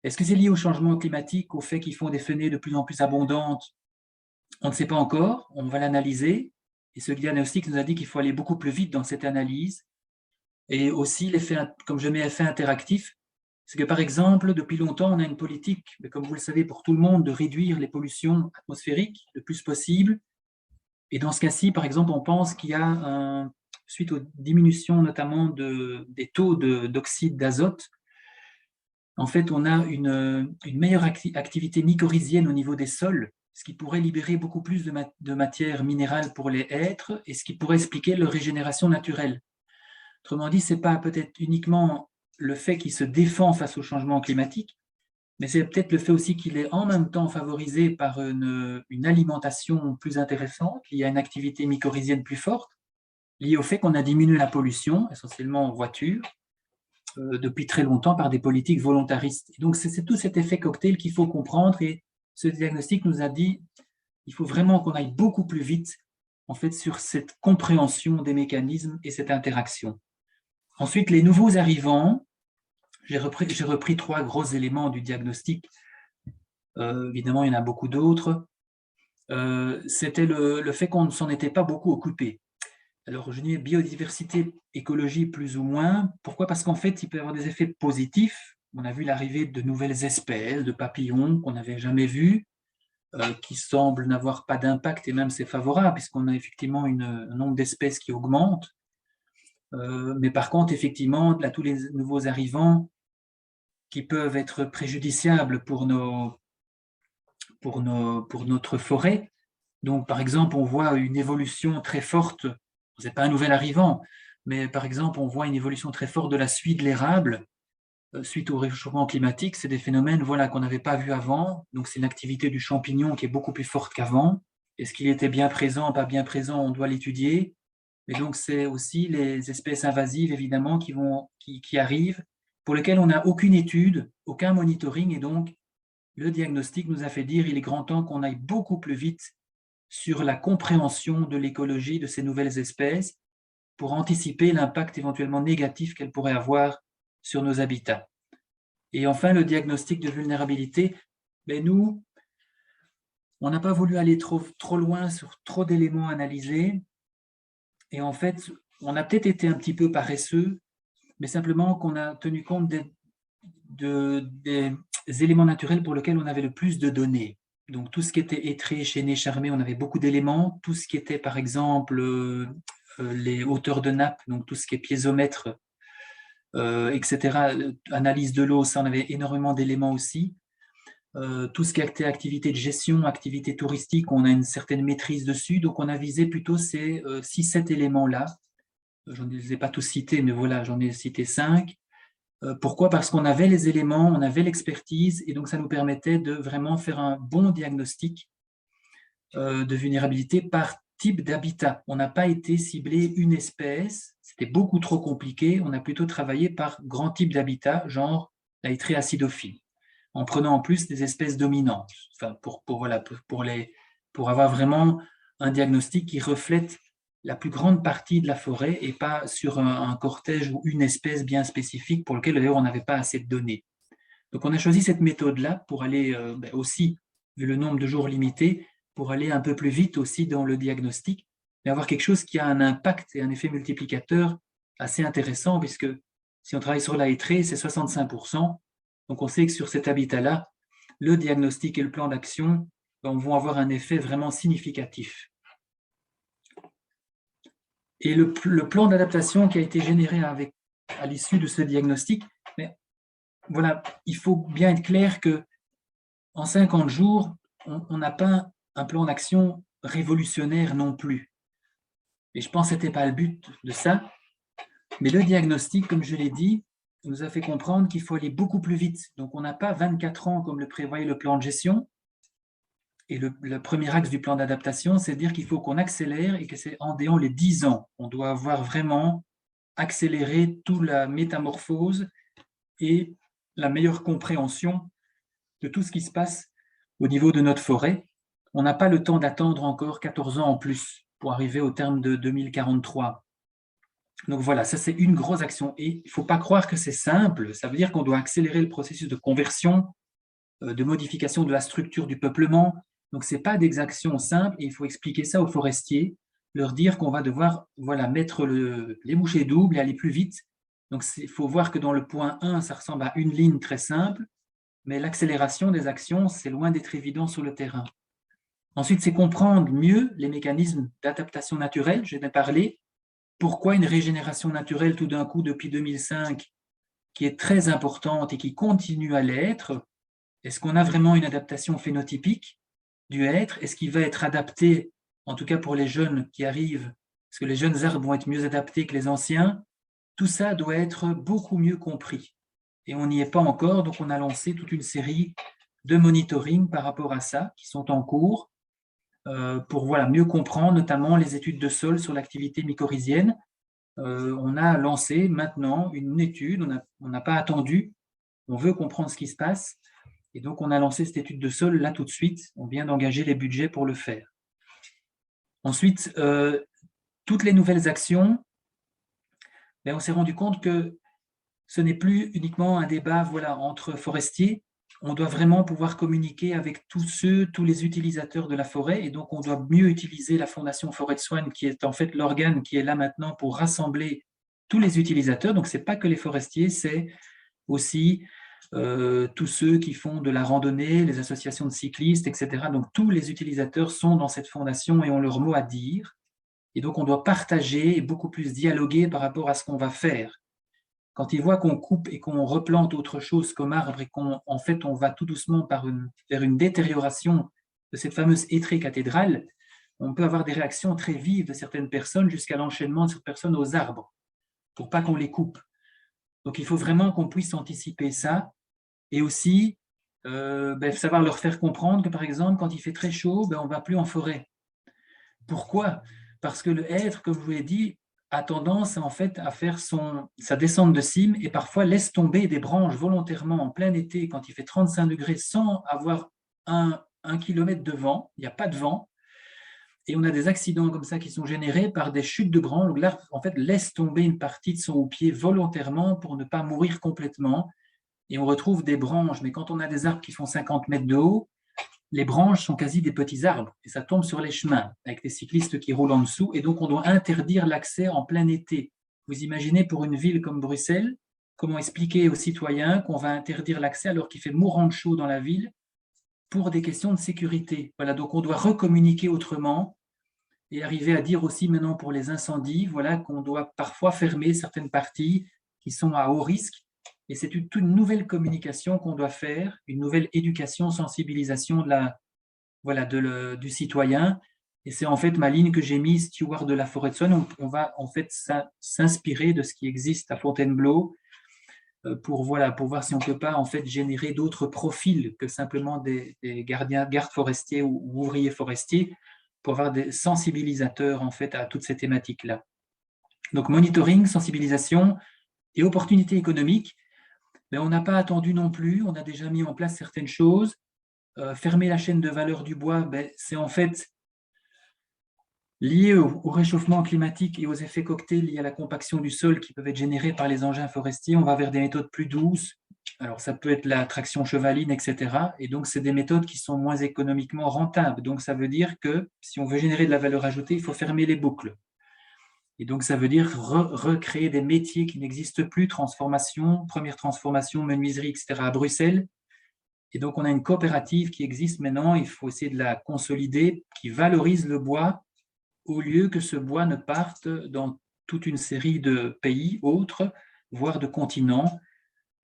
Est-ce que c'est lié au changement climatique, au fait qu'ils font des fenêtres de plus en plus abondantes? On ne sait pas encore, on va l'analyser. Et ce diagnostic nous a dit qu'il faut aller beaucoup plus vite dans cette analyse. Et aussi, l'effet, comme je mets effet interactif, c'est que par exemple, depuis longtemps, on a une politique, mais comme vous le savez, pour tout le monde, de réduire les pollutions atmosphériques le plus possible. Et dans ce cas-ci, par exemple, on pense qu'il y a, suite aux diminutions notamment des taux d'oxyde d'azote, en fait, on a une meilleure activité mycorhizienne au niveau des sols, ce qui pourrait libérer beaucoup plus de matière minérale pour les hêtres et ce qui pourrait expliquer leur régénération naturelle. Autrement dit, ce n'est pas peut-être uniquement le fait qu'il se défend face au changement climatique, mais c'est peut-être le fait aussi qu'il est en même temps favorisé par une alimentation plus intéressante, liée à une activité mycorhizienne plus forte, liée au fait qu'on a diminué la pollution, essentiellement en voiture, depuis très longtemps par des politiques volontaristes. Et donc c'est tout cet effet cocktail qu'il faut comprendre, et ce diagnostic nous a dit qu'il faut vraiment qu'on aille beaucoup plus vite en fait, sur cette compréhension des mécanismes et cette interaction. Ensuite, les nouveaux arrivants, j'ai repris 3 gros éléments du diagnostic. Évidemment, il y en a beaucoup d'autres. C'était le fait qu'on ne s'en était pas beaucoup occupé. Alors, je dis biodiversité, écologie, plus ou moins. Pourquoi? Parce qu'en fait, il peut y avoir des effets positifs. On a vu l'arrivée de nouvelles espèces, de papillons qu'on n'avait jamais vus, qui semblent n'avoir pas d'impact, et même c'est favorable, puisqu'on a effectivement un nombre d'espèces qui augmente. Mais par contre, effectivement, là, tous les nouveaux arrivants qui peuvent être préjudiciables pour notre forêt. Donc, par exemple, on voit une évolution très forte, ce n'est pas un nouvel arrivant, mais par exemple, on voit une évolution très forte de la suie de l'érable suite au réchauffement climatique. C'est des phénomènes voilà, qu'on n'avait pas vus avant. Donc, c'est une activité du champignon qui est beaucoup plus forte qu'avant. Est-ce qu'il était bien présent, pas bien présent? On doit l'étudier. Mais donc, c'est aussi les espèces invasives, évidemment, qui arrivent, pour lesquelles on n'a aucune étude, aucun monitoring. Et donc, le diagnostic nous a fait dire qu'il est grand temps qu'on aille beaucoup plus vite sur la compréhension de l'écologie de ces nouvelles espèces pour anticiper l'impact éventuellement négatif qu'elles pourraient avoir sur nos habitats. Et enfin, le diagnostic de vulnérabilité, nous, on n'a pas voulu aller trop loin sur trop d'éléments analysés. Et en fait, on a peut-être été un petit peu paresseux, mais simplement qu'on a tenu compte des éléments naturels pour lesquels on avait le plus de données. Donc, tout ce qui était hêtré, chêné, charmé, on avait beaucoup d'éléments. Tout ce qui était, par exemple, les hauteurs de nappe, donc tout ce qui est piézomètre, etc., analyse de l'eau, ça, on avait énormément d'éléments aussi. Tout ce qui était activité de gestion, activité touristique, on a une certaine maîtrise dessus. Donc, on a visé plutôt ces 6-7 éléments-là. Je ne les ai pas tous cités, mais voilà, j'en ai cité 5. Pourquoi? Parce qu'on avait les éléments, on avait l'expertise, et donc ça nous permettait de vraiment faire un bon diagnostic de vulnérabilité par type d'habitat. On n'a pas été ciblé une espèce, c'était beaucoup trop compliqué, on a plutôt travaillé par grand type d'habitat, genre la hêtraie acidophile, en prenant en plus des espèces dominantes, enfin voilà, pour avoir vraiment un diagnostic qui reflète la plus grande partie de la forêt et pas sur un cortège ou une espèce bien spécifique pour lequel d'ailleurs on n'avait pas assez de données. Donc on a choisi cette méthode-là pour aller aussi, vu le nombre de jours limité, pour aller un peu plus vite aussi dans le diagnostic, mais avoir quelque chose qui a un impact et un effet multiplicateur assez intéressant, puisque si on travaille sur la hêtraie, c'est 65%. Donc on sait que sur cet habitat-là, le diagnostic et le plan d'action vont avoir un effet vraiment significatif. Et le plan d'adaptation qui a été généré à l'issue de ce diagnostic, mais voilà, il faut bien être clair que en 50 jours, on n'a pas un plan d'action révolutionnaire non plus. Et je pense que ce n'était pas le but de ça. Mais le diagnostic, comme je l'ai dit, nous a fait comprendre qu'il faut aller beaucoup plus vite. Donc, on n'a pas 24 ans comme le prévoyait le plan de gestion. Et le premier axe du plan d'adaptation, c'est de dire qu'il faut qu'on accélère et que c'est en déant les 10 ans. On doit avoir vraiment accéléré toute la métamorphose et la meilleure compréhension de tout ce qui se passe au niveau de notre forêt. On n'a pas le temps d'attendre encore 14 ans en plus pour arriver au terme de 2043. Donc voilà, ça c'est une grosse action. Et il ne faut pas croire que c'est simple. Ça veut dire qu'on doit accélérer le processus de conversion, de modification de la structure du peuplement. Donc ce n'est pas des actions simples et il faut expliquer ça aux forestiers, leur dire qu'on va devoir mettre les bouchées doubles et aller plus vite. Donc il faut voir que dans le point 1, ça ressemble à une ligne très simple, mais l'accélération des actions, c'est loin d'être évident sur le terrain. Ensuite, c'est comprendre mieux les mécanismes d'adaptation naturelle, j'en ai parlé. Pourquoi une régénération naturelle tout d'un coup depuis 2005, qui est très importante et qui continue à l'être? Est-ce qu'on a vraiment une adaptation phénotypique du hêtre? Est-ce qu'il va être adapté, en tout cas pour les jeunes qui arrivent, est-ce que les jeunes arbres vont être mieux adaptés que les anciens? Tout ça doit être beaucoup mieux compris. Et on n'y est pas encore, donc on a lancé toute une série de monitoring par rapport à ça, qui sont en cours, pour mieux comprendre notamment les études de sol sur l'activité mycorhizienne. On a lancé maintenant une étude, on n'a pas attendu, on veut comprendre ce qui se passe, et donc on a lancé cette étude de sol là tout de suite, on vient d'engager les budgets pour le faire. Ensuite, toutes les nouvelles actions, on s'est rendu compte que ce n'est plus uniquement un débat entre forestiers. On doit vraiment pouvoir communiquer avec tous les utilisateurs de la forêt, et donc on doit mieux utiliser la Fondation Forêt de Soigne, qui est en fait l'organe qui est là maintenant pour rassembler tous les utilisateurs. Donc ce n'est pas que les forestiers, c'est aussi tous ceux qui font de la randonnée, les associations de cyclistes, etc. Donc tous les utilisateurs sont dans cette fondation et ont leur mot à dire. Et donc on doit partager et beaucoup plus dialoguer par rapport à ce qu'on va faire. Quand ils voient qu'on coupe et qu'on replante autre chose comme arbre et qu'en fait on va tout doucement vers une détérioration de cette fameuse hêtraie cathédrale, on peut avoir des réactions très vives de certaines personnes jusqu'à l'enchaînement de certaines personnes aux arbres, pour pas qu'on les coupe. Donc il faut vraiment qu'on puisse anticiper ça et aussi savoir leur faire comprendre que par exemple quand il fait très chaud, on ne va plus en forêt. Pourquoi? Parce que le hêtre, comme je vous l'ai dit, a tendance en fait à faire sa descente de cime et parfois laisse tomber des branches volontairement en plein été quand il fait 35 degrés sans avoir un kilomètre de vent, il n'y a pas de vent, et on a des accidents comme ça qui sont générés par des chutes de branches où l'arbre en fait laisse tomber une partie de son houppier volontairement pour ne pas mourir complètement, et on retrouve des branches, mais quand on a des arbres qui font 50 mètres de haut, les branches sont quasi des petits arbres et ça tombe sur les chemins avec des cyclistes qui roulent en dessous, et donc on doit interdire l'accès en plein été. Vous imaginez pour une ville comme Bruxelles, comment expliquer aux citoyens qu'on va interdire l'accès alors qu'il fait mourant de chaud dans la ville pour des questions de sécurité. Voilà, donc on doit recommuniquer autrement et arriver à dire aussi maintenant pour les incendies, voilà, qu'on doit parfois fermer certaines parties qui sont à haut risque. Et c'est toute une nouvelle communication qu'on doit faire, une nouvelle éducation, sensibilisation du citoyen. Et c'est en fait ma ligne que j'ai mise, Steward de la forêt de Saône. On va en fait s'inspirer de ce qui existe à Fontainebleau pour voir si on ne peut pas en fait générer d'autres profils que simplement des gardes forestiers ou ouvriers forestiers, pour avoir des sensibilisateurs en fait à toutes ces thématiques-là. Donc monitoring, sensibilisation et opportunités économiques. Mais on n'a pas attendu non plus, on a déjà mis en place certaines choses. Fermer la chaîne de valeur du bois, c'est en fait lié au réchauffement climatique et aux effets cocktails liés à la compaction du sol qui peuvent être générés par les engins forestiers. On va vers des méthodes plus douces. Alors, ça peut être la traction chevaline, etc. Et donc, c'est des méthodes qui sont moins économiquement rentables. Donc, ça veut dire que si on veut générer de la valeur ajoutée, il faut fermer les boucles. Et donc, ça veut dire recréer des métiers qui n'existent plus, transformation, première transformation, menuiserie, etc. à Bruxelles. Et donc, on a une coopérative qui existe maintenant, il faut essayer de la consolider, qui valorise le bois au lieu que ce bois ne parte dans toute une série de pays autres, voire de continents,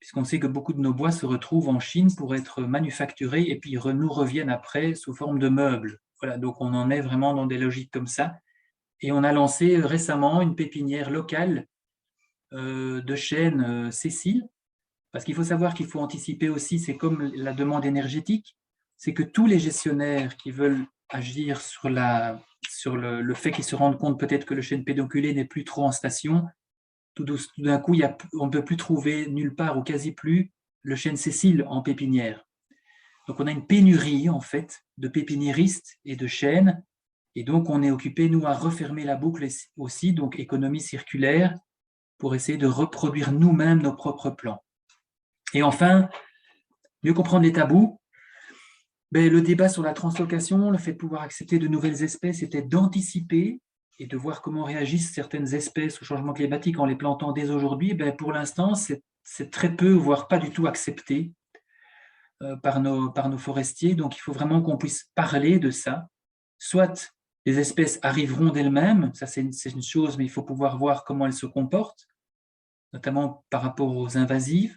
puisqu'on sait que beaucoup de nos bois se retrouvent en Chine pour être manufacturés et puis nous reviennent après sous forme de meubles. Voilà, donc on en est vraiment dans des logiques comme ça. Et on a lancé récemment une pépinière locale de chêne Cécile, parce qu'il faut savoir qu'il faut anticiper aussi, c'est comme la demande énergétique, c'est que tous les gestionnaires qui veulent agir sur le fait qu'ils se rendent compte peut-être que le chêne pédonculé n'est plus trop en station, tout d'un coup, on ne peut plus trouver nulle part ou quasi plus le chêne Cécile en pépinière. Donc on a une pénurie en fait de pépiniéristes et de chênes, et donc on est occupé, nous, à refermer la boucle aussi, donc économie circulaire, pour essayer de reproduire nous-mêmes nos propres plans. Et enfin, mieux comprendre les tabous. Le débat sur la translocation, le fait de pouvoir accepter de nouvelles espèces, était d'anticiper et de voir comment réagissent certaines espèces au changement climatique en les plantant dès aujourd'hui. Pour l'instant, c'est très peu, voire pas du tout accepté par nos forestiers. Donc, il faut vraiment qu'on puisse parler de ça. Soit les espèces arriveront d'elles-mêmes, ça c'est une chose, mais il faut pouvoir voir comment elles se comportent, notamment par rapport aux invasives,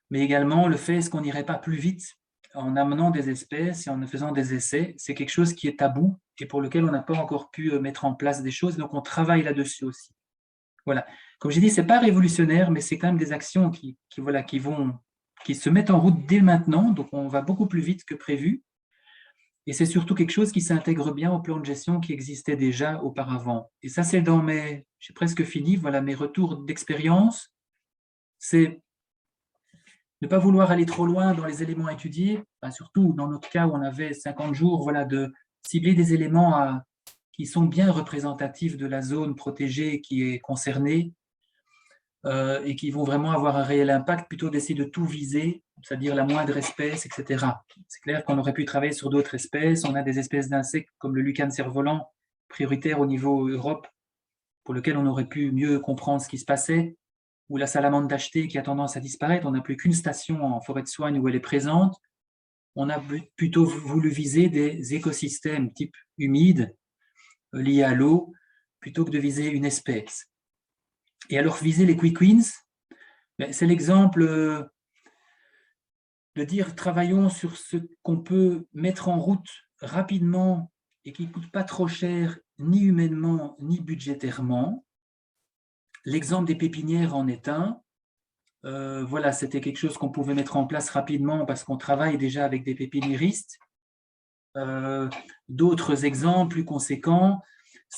mais également le fait, est-ce qu'on n'irait pas plus vite en amenant des espèces et en faisant des essais. C'est quelque chose qui est tabou et pour lequel on n'a pas encore pu mettre en place des choses, donc on travaille là-dessus aussi. Voilà. Comme j'ai dit, ce n'est pas révolutionnaire, mais c'est quand même des actions qui se mettent en route dès maintenant, donc on va beaucoup plus vite que prévu. Et c'est surtout quelque chose qui s'intègre bien au plan de gestion qui existait déjà auparavant. Et ça, c'est j'ai presque fini, voilà mes retours d'expérience. C'est ne pas vouloir aller trop loin dans les éléments étudiés, surtout dans notre cas où on avait 50 jours, voilà, de cibler des éléments qui sont bien représentatifs de la zone protégée qui est concernée et qui vont vraiment avoir un réel impact, plutôt d'essayer de tout viser, c'est-à-dire la moindre espèce, etc. C'est clair qu'on aurait pu travailler sur d'autres espèces. On a des espèces d'insectes comme le lucane cerf-volant, prioritaire au niveau Europe, pour lequel on aurait pu mieux comprendre ce qui se passait, ou la salamandre tachetée qui a tendance à disparaître. On n'a plus qu'une station en forêt de soigne où elle est présente. On a plutôt voulu viser des écosystèmes type humide, liés à l'eau, plutôt que de viser une espèce. Et alors, viser les quick wins, c'est l'exemple de dire travaillons sur ce qu'on peut mettre en route rapidement et qui ne coûte pas trop cher, ni humainement, ni budgétairement. L'exemple des pépinières en est un. Voilà, c'était quelque chose qu'on pouvait mettre en place rapidement parce qu'on travaille déjà avec des pépiniéristes. D'autres exemples plus conséquents,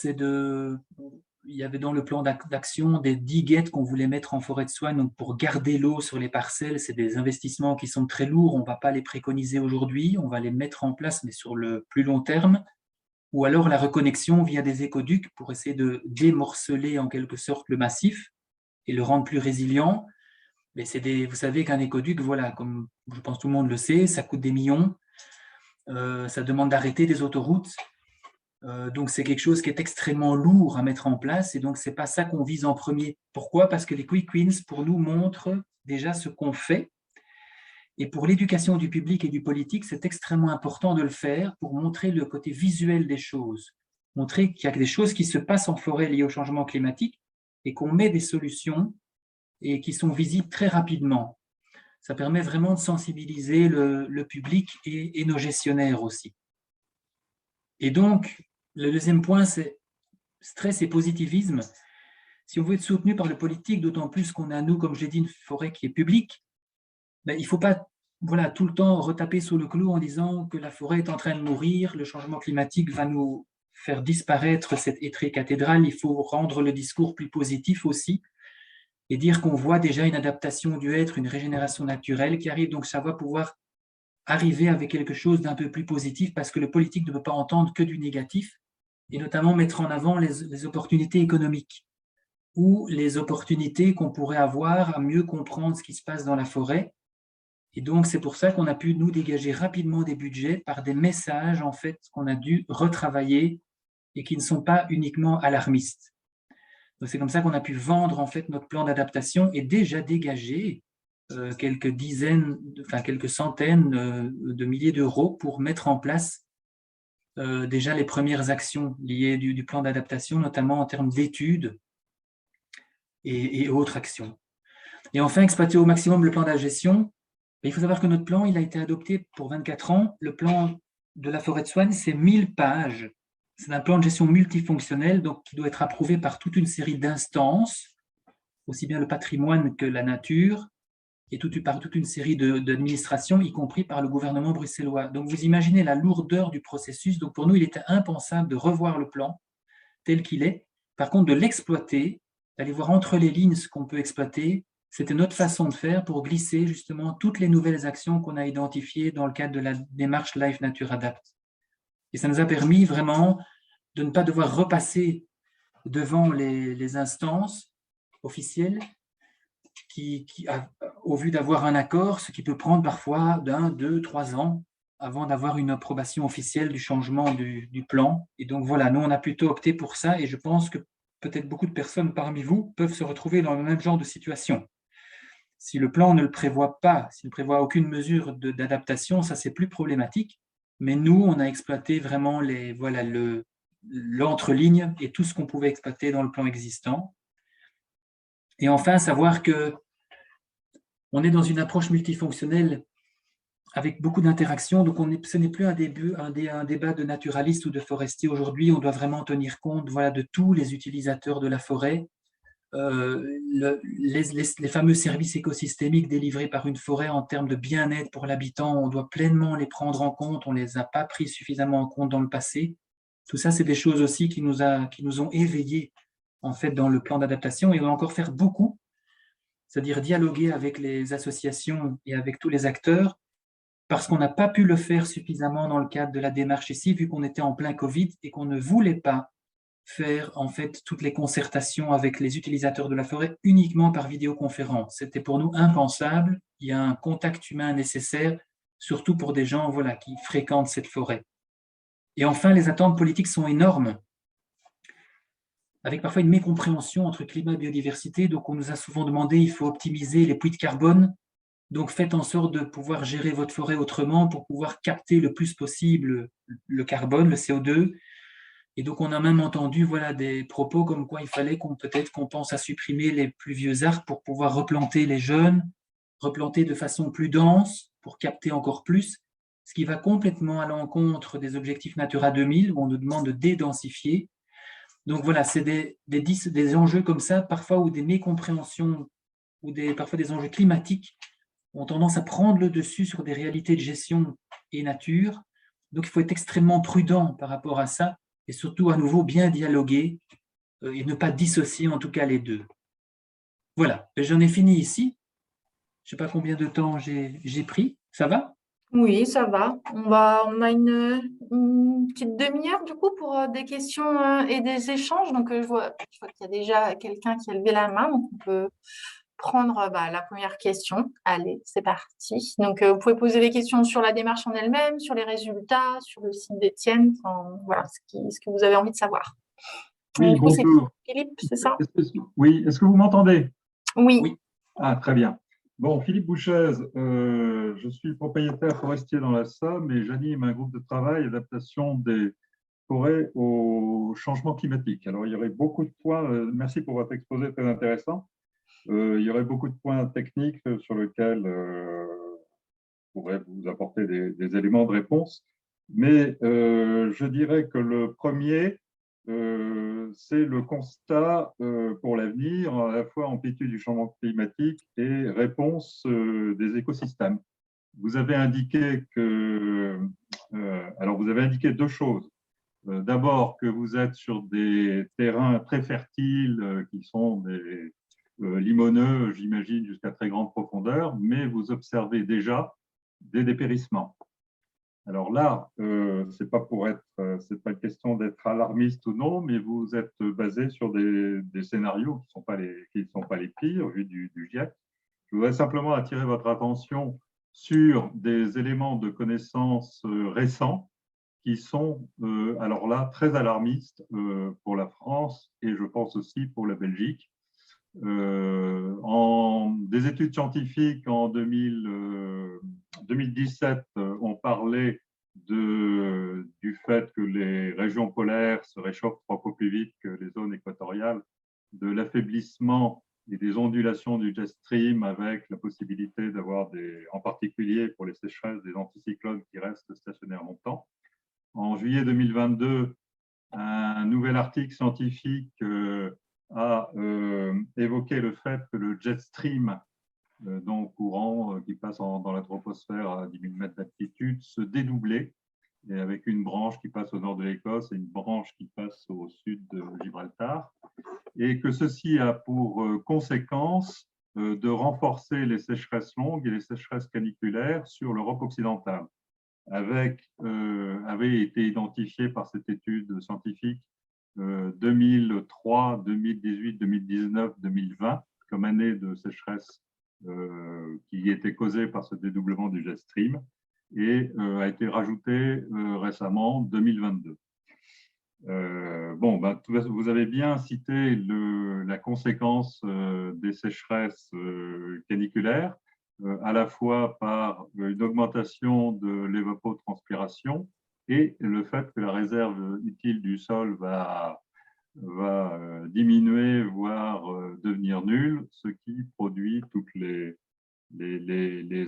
il y avait dans le plan d'action des diguettes qu'on voulait mettre en forêt de soigne, donc pour garder l'eau sur les parcelles. C'est des investissements qui sont très lourds, on ne va pas les préconiser aujourd'hui, on va les mettre en place, mais sur le plus long terme. Ou alors la reconnexion via des écoducs pour essayer de démorceler en quelque sorte le massif et le rendre plus résilient. Mais vous savez qu'un écoduc, voilà, comme je pense tout le monde le sait, ça coûte des millions, ça demande d'arrêter des autoroutes, donc c'est quelque chose qui est extrêmement lourd à mettre en place, et donc c'est pas ça qu'on vise en premier. Pourquoi ? Parce que les quick wins, pour nous, montrent déjà ce qu'on fait, Et pour l'éducation du public et du politique, c'est extrêmement important de le faire pour montrer le côté visuel des choses, montrer qu'il y a des choses qui se passent en forêt liées au changement climatique et qu'on met des solutions et qui sont visibles très rapidement. Ça permet vraiment de sensibiliser le public et nos gestionnaires aussi. Et donc, le deuxième point, c'est stress et positivisme. Si on veut être soutenu par le politique, d'autant plus qu'on a, nous, comme je l'ai dit, une forêt qui est publique, ben, il ne faut pas tout le temps retaper sous le clou en disant que la forêt est en train de mourir, le changement climatique va nous faire disparaître cette étrée cathédrale. Il faut rendre le discours plus positif aussi et dire qu'on voit déjà une adaptation du être, une régénération naturelle qui arrive. Donc, ça va pouvoir arriver avec quelque chose d'un peu plus positif parce que le politique ne peut pas entendre que du négatif et notamment mettre en avant les opportunités économiques ou les opportunités qu'on pourrait avoir à mieux comprendre ce qui se passe dans la forêt. Et donc, c'est pour ça qu'on a pu, nous, dégager rapidement des budgets par des messages, en fait, qu'on a dû retravailler et qui ne sont pas uniquement alarmistes. Donc, c'est comme ça qu'on a pu vendre, en fait, notre plan d'adaptation et déjà dégager quelques centaines de milliers d'euros pour mettre en place déjà les premières actions liées du plan d'adaptation, notamment en termes d'études et autres actions. Et enfin, exploiter au maximum le plan de gestion. Il faut savoir que notre plan, il a été adopté pour 24 ans. Le plan de la forêt de Soignes, c'est 1000 pages. C'est un plan de gestion multifonctionnel, donc qui doit être approuvé par toute une série d'instances, aussi bien le patrimoine que la nature, et par toute une série d'administrations, y compris par le gouvernement bruxellois. Donc vous imaginez la lourdeur du processus. Donc pour nous, il était impensable de revoir le plan tel qu'il est. Par contre, de l'exploiter, d'aller voir entre les lignes ce qu'on peut exploiter, c'était notre façon de faire pour glisser justement toutes les nouvelles actions qu'on a identifiées dans le cadre de la démarche Life Nature Adapt. Et ça nous a permis vraiment de ne pas devoir repasser devant les instances officielles au vu d'avoir un accord, ce qui peut prendre parfois 1, 2, 3 ans avant d'avoir une approbation officielle du changement du plan. Et donc voilà, nous on a plutôt opté pour ça et je pense que peut-être beaucoup de personnes parmi vous peuvent se retrouver dans le même genre de situation. Si le plan ne le prévoit pas, s'il ne prévoit aucune mesure d'adaptation, ça c'est plus problématique. Mais nous, on a exploité vraiment l'entre-ligne et tout ce qu'on pouvait exploiter dans le plan existant. Et enfin, savoir que on est dans une approche multifonctionnelle avec beaucoup d'interactions. Donc, ce n'est plus un débat de naturaliste ou de forestier. Aujourd'hui, on doit vraiment tenir compte de tous les utilisateurs de la forêt. Les fameux services écosystémiques délivrés par une forêt en termes de bien-être pour l'habitant, on doit pleinement les prendre en compte. On ne les a pas pris suffisamment en compte dans le passé. Tout ça, c'est des choses aussi qui nous ont éveillés en fait, dans le plan d'adaptation et on va encore faire beaucoup, c'est-à-dire dialoguer avec les associations et avec tous les acteurs, parce qu'on n'a pas pu le faire suffisamment dans le cadre de la démarche ici, vu qu'on était en plein Covid et qu'on ne voulait pas faire en fait toutes les concertations avec les utilisateurs de la forêt uniquement par vidéoconférence. C'était pour nous impensable. Il y a un contact humain nécessaire, surtout pour des gens qui fréquentent cette forêt. Et enfin, les attentes politiques sont énormes, avec parfois une mécompréhension entre climat et biodiversité. Donc, on nous a souvent demandé, il faut optimiser les puits de carbone. Donc, faites en sorte de pouvoir gérer votre forêt autrement pour pouvoir capter le plus possible le carbone, le CO2. Et donc, on a même entendu des propos comme quoi il fallait peut-être qu'on pense à supprimer les plus vieux arbres pour pouvoir replanter les jeunes, replanter de façon plus dense pour capter encore plus, ce qui va complètement à l'encontre des objectifs Natura 2000 où on nous demande de dédensifier. Donc voilà, c'est des enjeux comme ça, parfois, ou des mécompréhensions, ou parfois des enjeux climatiques ont tendance à prendre le dessus sur des réalités de gestion et nature. Donc il faut être extrêmement prudent par rapport à ça, et surtout à nouveau bien dialoguer et ne pas dissocier en tout cas les deux. Voilà, j'en ai fini ici. Je ne sais pas combien de temps j'ai pris. Ça va? Oui, ça va. On a une petite demi-heure du coup pour des questions et des échanges. Donc, je vois qu'il y a déjà quelqu'un qui a levé la main. Donc, on peut prendre la première question. Allez, c'est parti. Donc, vous pouvez poser des questions sur la démarche en elle-même, sur les résultats, sur le site d'Étienne. Enfin, voilà, ce que vous avez envie de savoir. Oui, Du coup, c'est bonjour. Philippe, c'est ça? Oui, est-ce que vous m'entendez? Oui. Oui. Ah, très bien. Bon, Philippe Bouchez, je suis propriétaire forestier dans la Somme et j'anime un groupe de travail adaptation des forêts au changement climatique. Alors, il y aurait beaucoup de points, merci pour votre exposé très intéressant. Il y aurait beaucoup de points techniques sur lesquels je pourrais vous apporter des éléments de réponse. Mais je dirais que le premier, c'est le constat pour l'avenir, à la fois amplitude du changement climatique et réponse des écosystèmes. Vous avez indiqué alors vous avez indiqué deux choses. D'abord que vous êtes sur des terrains très fertiles qui sont des limoneux, j'imagine, jusqu'à très grande profondeur, mais vous observez déjà des dépérissements. Alors là, c'est pas c'est pas une question d'être alarmiste ou non, mais vous êtes basé sur des scénarios qui sont pas les pires vu du GIEC. Je voudrais simplement attirer votre attention sur des éléments de connaissance récents qui sont, alors là, très alarmistes pour la France et je pense aussi pour la Belgique. En des études scientifiques en 2017, on parlait du fait que les régions polaires se réchauffent 3 fois plus vite que les zones équatoriales, de l'affaiblissement et des ondulations du jet stream avec la possibilité d'avoir en particulier pour les sécheresses, des anticyclones qui restent stationnaires longtemps. En juillet 2022, un nouvel article scientifique a évoqué le fait que le jet stream, donc courant qui passe dans la troposphère à 10 000 mètres d'altitude, se dédoublait, et avec une branche qui passe au nord de l'Écosse et une branche qui passe au sud de Gibraltar, et que ceci a pour conséquence de renforcer les sécheresses longues et les sécheresses caniculaires sur l'Europe occidentale. Avait été identifié par cette étude scientifique 2003, 2018, 2019, 2020 comme année de sécheresse qui était causée par ce dédoublement du jet stream et a été rajouté récemment 2022. Vous avez bien cité la conséquence des sécheresses caniculaires, à la fois par une augmentation de l'évapotranspiration et le fait que la réserve utile du sol va diminuer, voire devenir nulle, ce qui produit toutes les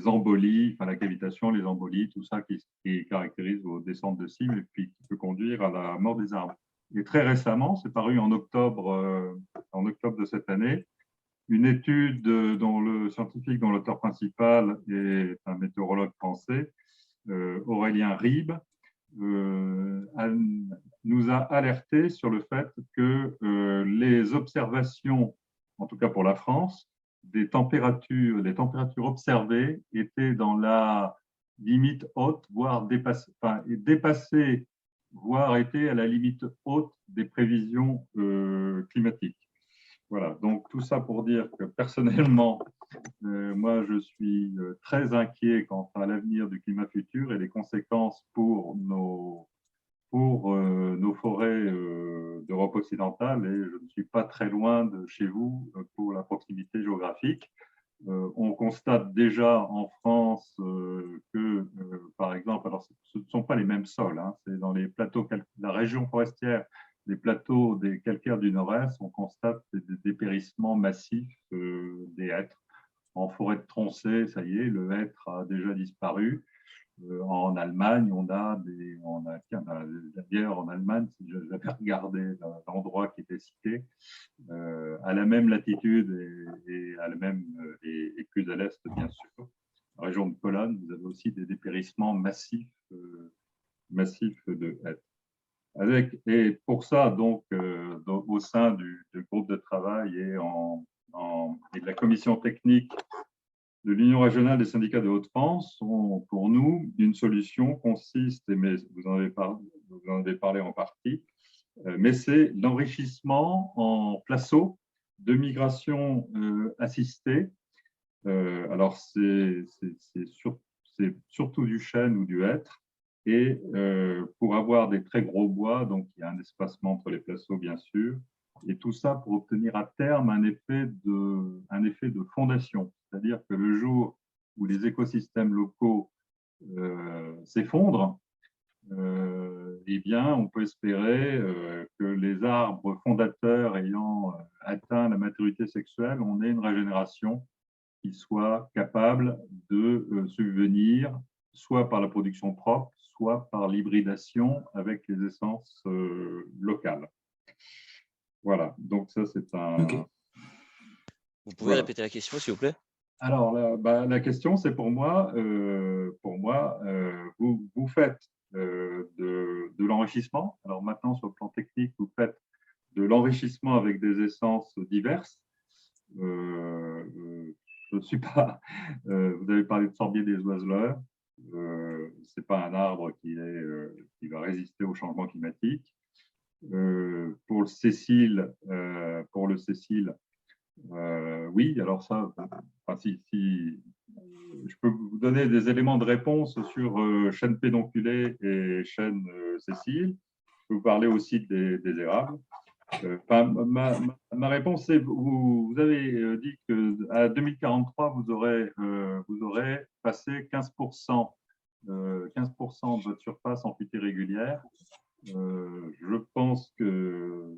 embolies, enfin la cavitation, les embolies, tout ça qui caractérise vos descentes de cime et puis qui peut conduire à la mort des arbres. Et très récemment, c'est paru en octobre de cette année, une étude dont le scientifique, dont l'auteur principal est un météorologue français, Aurélien Ribes, nous a alerté sur le fait que les observations, en tout cas pour la France, des températures observées étaient dans la limite haute, voire dépassées, voire étaient à la limite haute des prévisions climatiques. Voilà, donc tout ça pour dire que personnellement, moi je suis très inquiet quant à l'avenir du climat futur et les conséquences pour nos forêts d'Europe occidentale et je ne suis pas très loin de chez vous pour la proximité géographique. On constate déjà en France que, par exemple, alors ce ne sont pas les mêmes sols, hein, c'est dans les plateaux, la région forestière, les plateaux des calcaires du nord-est, on constate des dépérissements massifs des hêtres. En forêt de Tronchet, ça y est, le hêtre a déjà disparu. En Allemagne, d'ailleurs en Allemagne, si j'avais regardé l'endroit qui était cité, à la même latitude et plus à l'est, bien sûr, la région de Pologne, vous avez aussi des dépérissements massifs de hêtres. Et pour ça, donc, au sein du groupe de travail et de la commission technique de l'Union régionale des syndicats de Hauts-de-France, pour nous, une solution consiste, mais vous en avez parlé en partie, mais c'est l'enrichissement en placeaux de migration assistée. Alors, c'est surtout du chêne ou du hêtre. Et pour avoir des très gros bois, donc il y a un espacement entre les placeaux, bien sûr, Et tout ça pour obtenir à terme un effet de fondation. C'est-à-dire que le jour où les écosystèmes locaux s'effondrent, eh bien, on peut espérer que les arbres fondateurs ayant atteint la maturité sexuelle, on ait une régénération qui soit capable de subvenir soit par la production propre, soit par l'hybridation avec les essences locales. Voilà, donc ça c'est un… Ok. Vous pouvez répéter la question, s'il vous plaît? Alors, la question, c'est pour moi, vous faites de l'enrichissement. Alors maintenant, sur le plan technique, vous faites de l'enrichissement avec des essences diverses. Je ne suis pas… vous avez parlé de sorbier des oiseleurs. Ce n'est pas un arbre qui va résister au changement climatique. Pour le Cécile, oui, alors ça, enfin, si je peux vous donner des éléments de réponse sur chêne pédonculé et chêne Cécile. Je peux vous parler aussi des érables. Ma réponse est, vous avez dit qu'à 2043, vous aurez passé 15% de votre surface en fuité régulière. Je pense que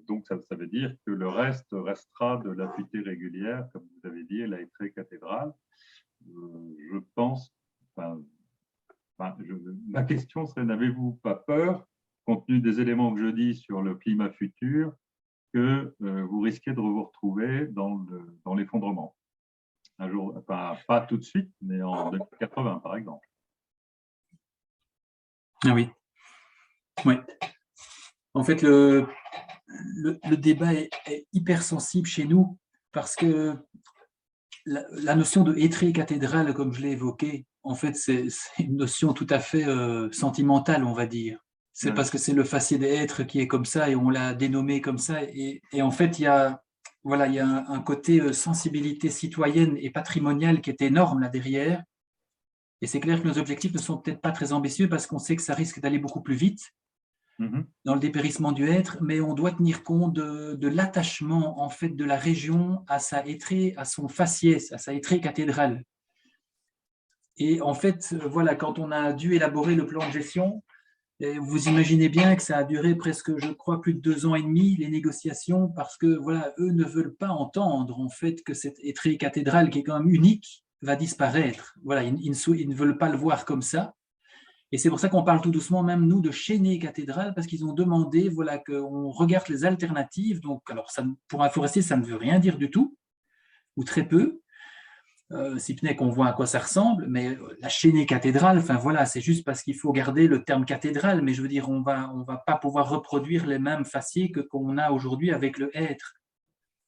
donc ça veut dire que le reste restera de la fuité régulière, comme vous avez dit, la Hétrée cathédrale. Je pense, ma question serait, n'avez-vous pas peur, compte tenu des éléments que je dis sur le climat futur, que vous risquez de vous retrouver dans l'effondrement un jour, pas tout de suite, mais en 2080 par exemple. Ah oui. Ouais. En fait, le débat est hypersensible chez nous parce que la notion de hétrée cathédrale, comme je l'ai évoqué, en fait, c'est une notion tout à fait sentimentale, on va dire. C'est parce que c'est le faciès des hêtres qui est comme ça et on l'a dénommé comme ça. Et en fait, il y a un côté sensibilité citoyenne et patrimoniale qui est énorme là derrière. Et c'est clair que nos objectifs ne sont peut-être pas très ambitieux parce qu'on sait que ça risque d'aller beaucoup plus vite dans le dépérissement du hêtre, mais on doit tenir compte de l'attachement en fait de la région à sa hétrée, à son faciès, à sa hétrée cathédrale. Et en fait, voilà, quand on a dû élaborer le plan de gestion, vous imaginez bien que ça a duré presque, je crois, plus de 2 ans et demi, les négociations, parce que voilà, eux ne veulent pas entendre en fait que cette hétrée cathédrale, qui est quand même unique, va disparaître. Voilà, ils ne veulent pas le voir comme ça. Et c'est pour ça qu'on parle tout doucement, même nous, de chaînée cathédrale, parce qu'ils ont demandé voilà, qu'on regarde les alternatives. Donc, alors, ça, pour un forestier, ça ne veut rien dire du tout, ou très peu, si ce n'est qu'on voit à quoi ça ressemble. Mais la chaînée cathédrale, enfin voilà, c'est juste parce qu'il faut garder le terme cathédrale, mais je veux dire, on va pas pouvoir reproduire les mêmes faciès qu'on a aujourd'hui avec le hêtre.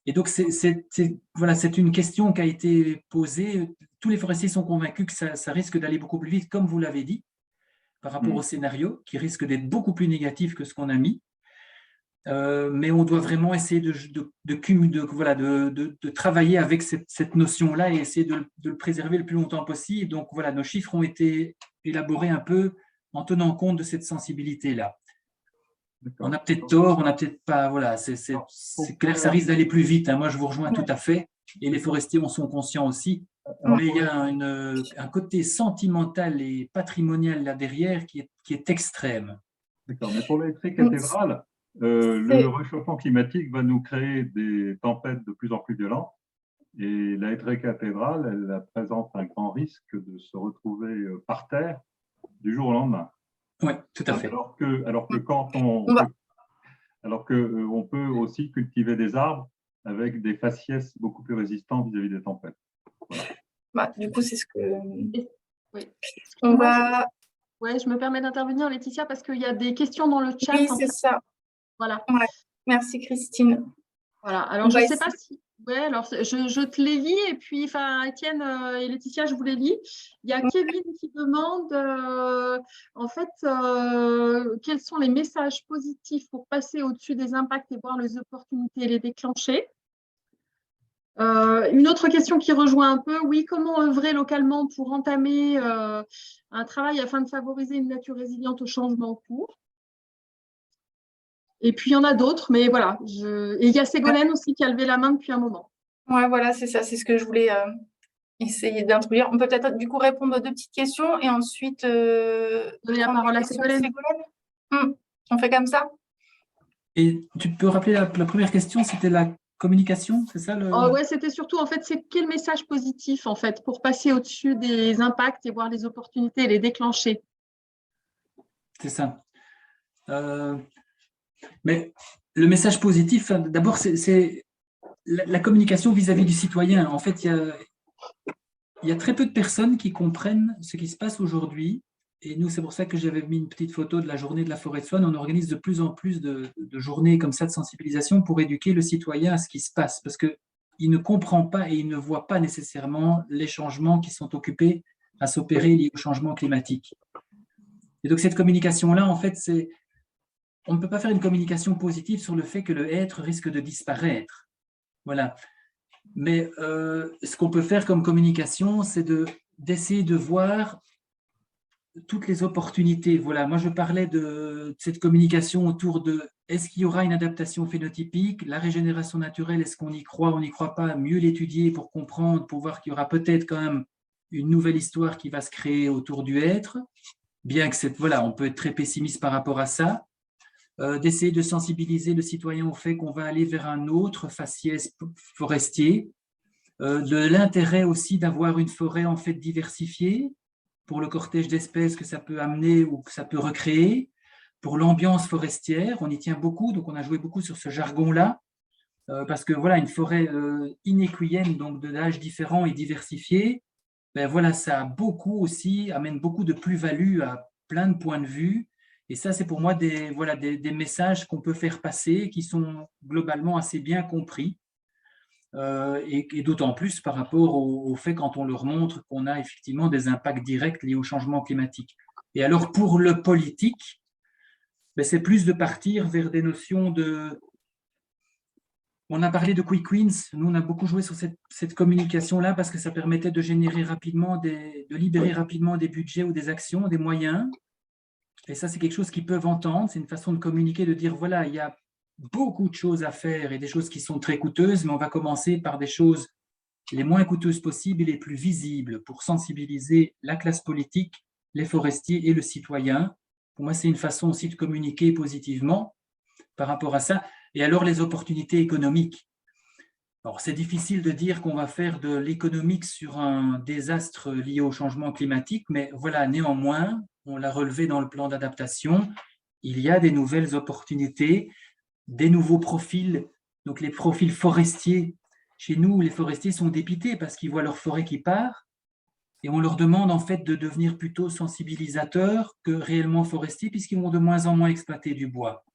Et donc, c'est une question qui a été posée. Tous les forestiers sont convaincus que ça risque d'aller beaucoup plus vite, comme vous l'avez dit, par rapport au scénario, qui risque d'être beaucoup plus négatif que ce qu'on a mis. Mais on doit vraiment essayer de travailler avec cette notion-là et essayer de le préserver le plus longtemps possible. Donc voilà, nos chiffres ont été élaborés un peu en tenant compte de cette sensibilité-là. On a peut-être tort, on n'a peut-être pas. Voilà, c'est clair que ça risque d'aller plus vite. Moi, je vous rejoins tout à fait. Et les forestiers en sont conscients aussi. Mais il y a un côté sentimental et patrimonial là derrière qui est extrême. D'accord, mais pour la hétrée cathédrale, le réchauffement climatique va nous créer des tempêtes de plus en plus violentes. Et la hétrée cathédrale, elle présente un grand risque de se retrouver par terre du jour au lendemain. Oui, tout à fait. Alors que quand on peut aussi cultiver des arbres avec des faciès beaucoup plus résistants vis-à-vis des tempêtes. Voilà. Du coup, c'est ce que… Oui. On va… Ouais, je me permets d'intervenir, Laetitia, parce qu'il y a des questions dans le chat. Oui, c'est ça. Voilà. Ouais. Merci, Christine. Voilà. Alors, je ne sais pas si… Ouais, alors je te les lis et puis, Étienne et Laetitia, je vous les lis. Il y a Kevin qui demande, en fait, quels sont les messages positifs pour passer au-dessus des impacts et voir les opportunités et les déclencher. Une autre question qui rejoint un peu, oui, comment œuvrer localement pour entamer un travail afin de favoriser une nature résiliente au changement en cours? Et puis, il y en a d'autres, mais voilà. Et il y a Ségolène aussi qui a levé la main depuis un moment. Ouais, voilà, c'est ça, c'est ce que je voulais essayer d'introduire. On peut peut-être du coup répondre aux deux petites questions et ensuite Donner la prendre parole les à questions de Ségolène. Ségolène. On fait comme ça? Et tu peux rappeler la première question, c'était la communication, c'est ça Oh, ouais, c'était surtout, en fait, c'est quel message positif, en fait, pour passer au-dessus des impacts et voir les opportunités et les déclencher. C'est ça. Mais le message positif, d'abord, c'est la communication vis-à-vis du citoyen. En fait, il y a très peu de personnes qui comprennent ce qui se passe aujourd'hui. Et nous, c'est pour ça que j'avais mis une petite photo de la journée de la forêt de Swan. On organise de plus en plus de journées comme ça de sensibilisation pour éduquer le citoyen à ce qui se passe. Parce qu'il ne comprend pas et il ne voit pas nécessairement les changements qui sont occupés à s'opérer liés au changement climatique. Et donc, cette communication-là, en fait, on ne peut pas faire une communication positive sur le fait que le être risque de disparaître. Voilà. Mais ce qu'on peut faire comme communication, c'est d'essayer de voir toutes les opportunités. Voilà, moi je parlais de cette communication autour de est-ce qu'il y aura une adaptation phénotypique, la régénération naturelle, est-ce qu'on y croit, on n'y croit pas, mieux l'étudier pour comprendre, pour voir qu'il y aura peut-être quand même une nouvelle histoire qui va se créer autour du être, bien que voilà, on peut être très pessimiste par rapport à ça. D'essayer de sensibiliser le citoyen au fait qu'on va aller vers un autre faciès forestier, de l'intérêt aussi d'avoir une forêt en fait diversifiée pour le cortège d'espèces que ça peut amener ou que ça peut recréer, pour l'ambiance forestière, on y tient beaucoup, donc on a joué beaucoup sur ce jargon-là, parce que voilà, une forêt inéquienne, donc d'âges différents et diversifiés, ben voilà, ça a beaucoup aussi, amène beaucoup de plus-value à plein de points de vue. Et ça, c'est pour moi voilà, des messages qu'on peut faire passer qui sont globalement assez bien compris. Et d'autant plus par rapport au fait quand on leur montre qu'on a effectivement des impacts directs liés au changement climatique. Et alors pour le politique, ben c'est plus de partir vers des notions de... On a parlé de quick wins, nous on a beaucoup joué sur cette communication-là parce que ça permettait de générer rapidement, de libérer rapidement des budgets ou des actions, des moyens. Et ça c'est quelque chose qu'ils peuvent entendre, c'est une façon de communiquer, de dire voilà, il y a beaucoup de choses à faire et des choses qui sont très coûteuses, mais on va commencer par des choses les moins coûteuses possibles et les plus visibles pour sensibiliser la classe politique, les forestiers et le citoyen. Pour moi, c'est une façon aussi de communiquer positivement par rapport à ça. Et alors, les opportunités économiques. Alors, c'est difficile de dire qu'on va faire de l'économique sur un désastre lié au changement climatique, mais voilà, néanmoins, on l'a relevé dans le plan d'adaptation, il y a des nouvelles opportunités, des nouveaux profils, donc les profils forestiers. Chez nous, les forestiers sont dépités parce qu'ils voient leur forêt qui part et on leur demande en fait de devenir plutôt sensibilisateurs que réellement forestiers puisqu'ils vont de moins en moins exploiter du bois.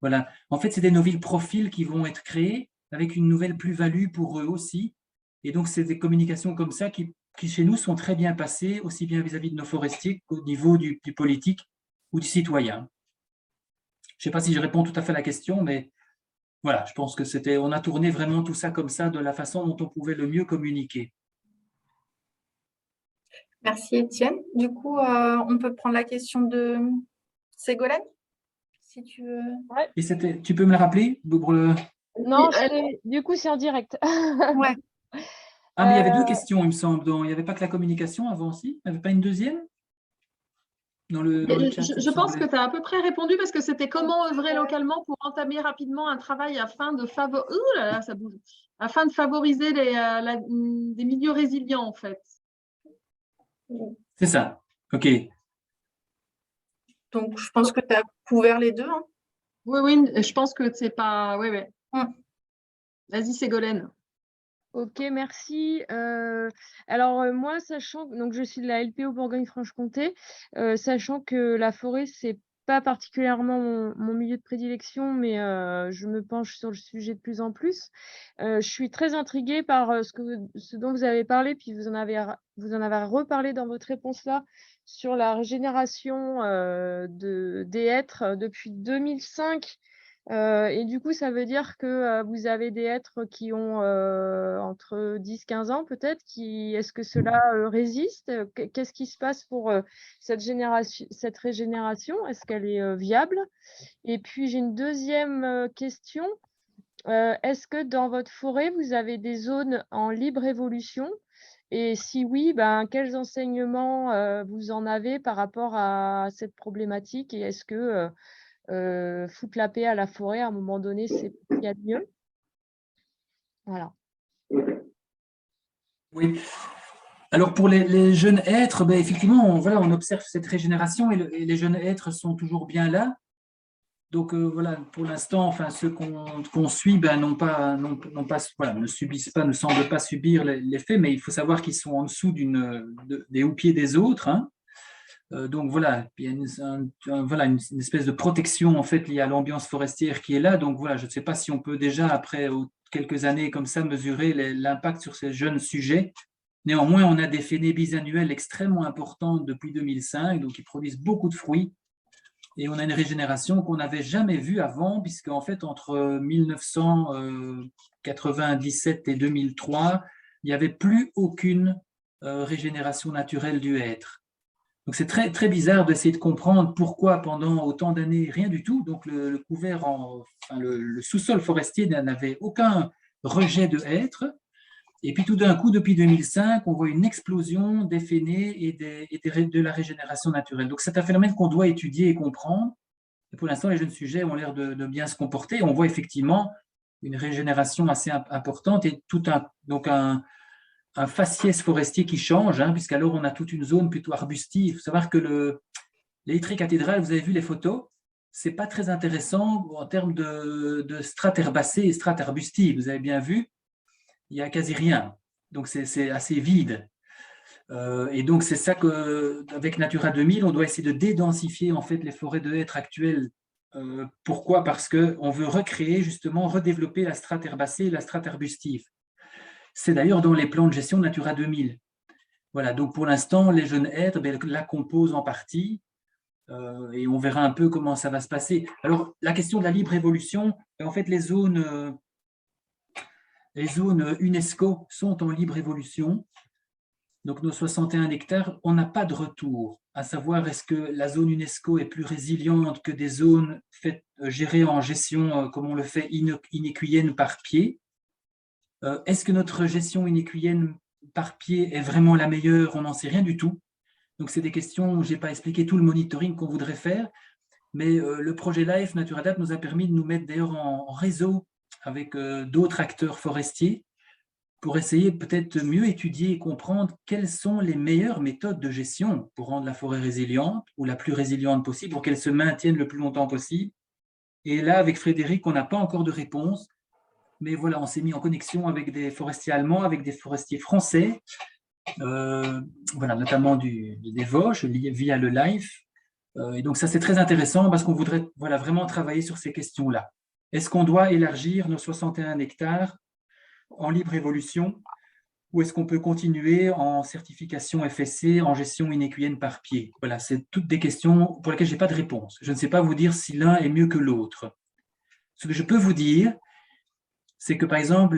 Voilà. En fait, c'est des nouveaux profils qui vont être créés avec une nouvelle plus-value pour eux aussi. Et donc, c'est des communications comme ça qui chez nous sont très bien passées, aussi bien vis-à-vis de nos forestiers qu'au niveau du politique ou du citoyen. Je ne sais pas si je réponds tout à fait à la question, mais voilà, je pense que on a tourné vraiment tout ça comme ça, de la façon dont on pouvait le mieux communiquer. Merci Étienne. Du coup, on peut prendre la question de Ségolène, si tu veux. Ouais. Et tu peux me la rappeler pour le... Non, du coup, c'est en direct. Ouais. Ah, mais il y avait deux questions, il me semble. Il n'y avait pas que la communication avant aussi? Il n'y avait pas une deuxième? Dans le chat, je pense que tu as à peu près répondu parce que c'était comment œuvrer localement pour entamer rapidement un travail afin de favoriser des milieux résilients en fait. C'est ça. OK. Donc, je pense que tu as couvert les deux. Hein. Oui, je pense que c'est pas... Oui. Vas-y, Ségolène. Ok, merci. Alors moi, sachant donc je suis de la LPO Bourgogne-Franche-Comté, sachant que la forêt c'est pas particulièrement mon milieu de prédilection, mais je me penche sur le sujet de plus en plus. Je suis très intriguée par ce dont vous avez parlé, puis vous en avez reparlé dans votre réponse là sur la régénération des hêtres depuis 2005. Et du coup, ça veut dire que vous avez des hêtres qui ont entre 10-15 ans peut-être. Est-ce que cela résiste? Qu'est-ce qui se passe pour cette régénération? Est-ce qu'elle est viable? Et puis, j'ai une deuxième question. Est-ce que dans votre forêt, vous avez des zones en libre évolution? Et si oui, ben, quels enseignements vous en avez par rapport à cette problématique? Et est-ce que foutre la paix à la forêt, à un moment donné, c'est ce qu'il y a de mieux? Voilà. Oui. Alors pour les jeunes êtres, ben, effectivement, on observe cette régénération et les jeunes êtres sont toujours bien là. Donc voilà, pour l'instant, enfin, ceux qu'on suit ben, ne subissent pas, ne semblent pas subir l'effet, mais il faut savoir qu'ils sont en dessous des houpiers des autres. Hein. Donc voilà, il y a une espèce de protection en fait liée à l'ambiance forestière qui est là. Donc voilà, je ne sais pas si on peut déjà, après quelques années comme ça, mesurer l'impact sur ces jeunes sujets. Néanmoins, on a des faits bisannuels extrêmement importants depuis 2005, donc ils produisent beaucoup de fruits. Et on a une régénération qu'on n'avait jamais vue avant, puisque en fait, entre 1997 et 2003, il n'y avait plus aucune régénération naturelle du hêtre. Donc c'est très, très bizarre d'essayer de comprendre pourquoi pendant autant d'années, rien du tout. Donc le couvert, le sous-sol forestier n'avait aucun rejet de hêtre. Et puis tout d'un coup, depuis 2005, on voit une explosion des fenêtres de la régénération naturelle. Donc c'est un phénomène qu'on doit étudier et comprendre. Et pour l'instant, les jeunes sujets ont l'air de bien se comporter. On voit effectivement une régénération assez importante et un faciès forestier qui change, hein, puisqu'alors on a toute une zone plutôt arbustive. Il faut savoir que l'électrie cathédrale, vous avez vu les photos, c'est pas très intéressant en termes de strates herbacées et strates arbustives. Vous avez bien vu, il n'y a quasi rien. Donc c'est assez vide. Et donc c'est ça qu'avec Natura 2000, on doit essayer de dédensifier en fait les forêts de hêtres actuelles. Pourquoi? Parce qu'on veut recréer, justement, redévelopper la strate herbacée et la strate arbustive. C'est d'ailleurs dans les plans de gestion de Natura 2000. Voilà, donc pour l'instant, les jeunes hêtres la composent en partie et on verra un peu comment ça va se passer. Alors, la question de la libre évolution, en fait, les zones UNESCO sont en libre évolution. Donc, nos 61 hectares, on n'a pas de retour, à savoir est-ce que la zone UNESCO est plus résiliente que des zones gérées en gestion comme on le fait inéquuyenne par pied. Est-ce que notre gestion inéquuyenne par pied est vraiment la meilleure? On n'en sait rien du tout. Donc, c'est des questions où je n'ai pas expliqué tout le monitoring qu'on voudrait faire, mais le projet LIFE NaturaDAP nous a permis de nous mettre d'ailleurs en réseau avec d'autres acteurs forestiers pour essayer peut-être mieux étudier et comprendre quelles sont les meilleures méthodes de gestion pour rendre la forêt résiliente ou la plus résiliente possible, pour qu'elle se maintienne le plus longtemps possible. Et là, avec Frédéric, on n'a pas encore de réponse. Mais voilà, on s'est mis en connexion avec des forestiers allemands, avec des forestiers français, voilà, notamment des Vosges, via le LIFE. Et donc ça, c'est très intéressant parce qu'on voudrait vraiment travailler sur ces questions-là. Est-ce qu'on doit élargir nos 61 hectares en libre évolution ou est-ce qu'on peut continuer en certification FSC, en gestion inéquuyenne par pied? Voilà, c'est toutes des questions pour lesquelles je n'ai pas de réponse. Je ne sais pas vous dire si l'un est mieux que l'autre. Ce que je peux vous dire, c'est que, par exemple,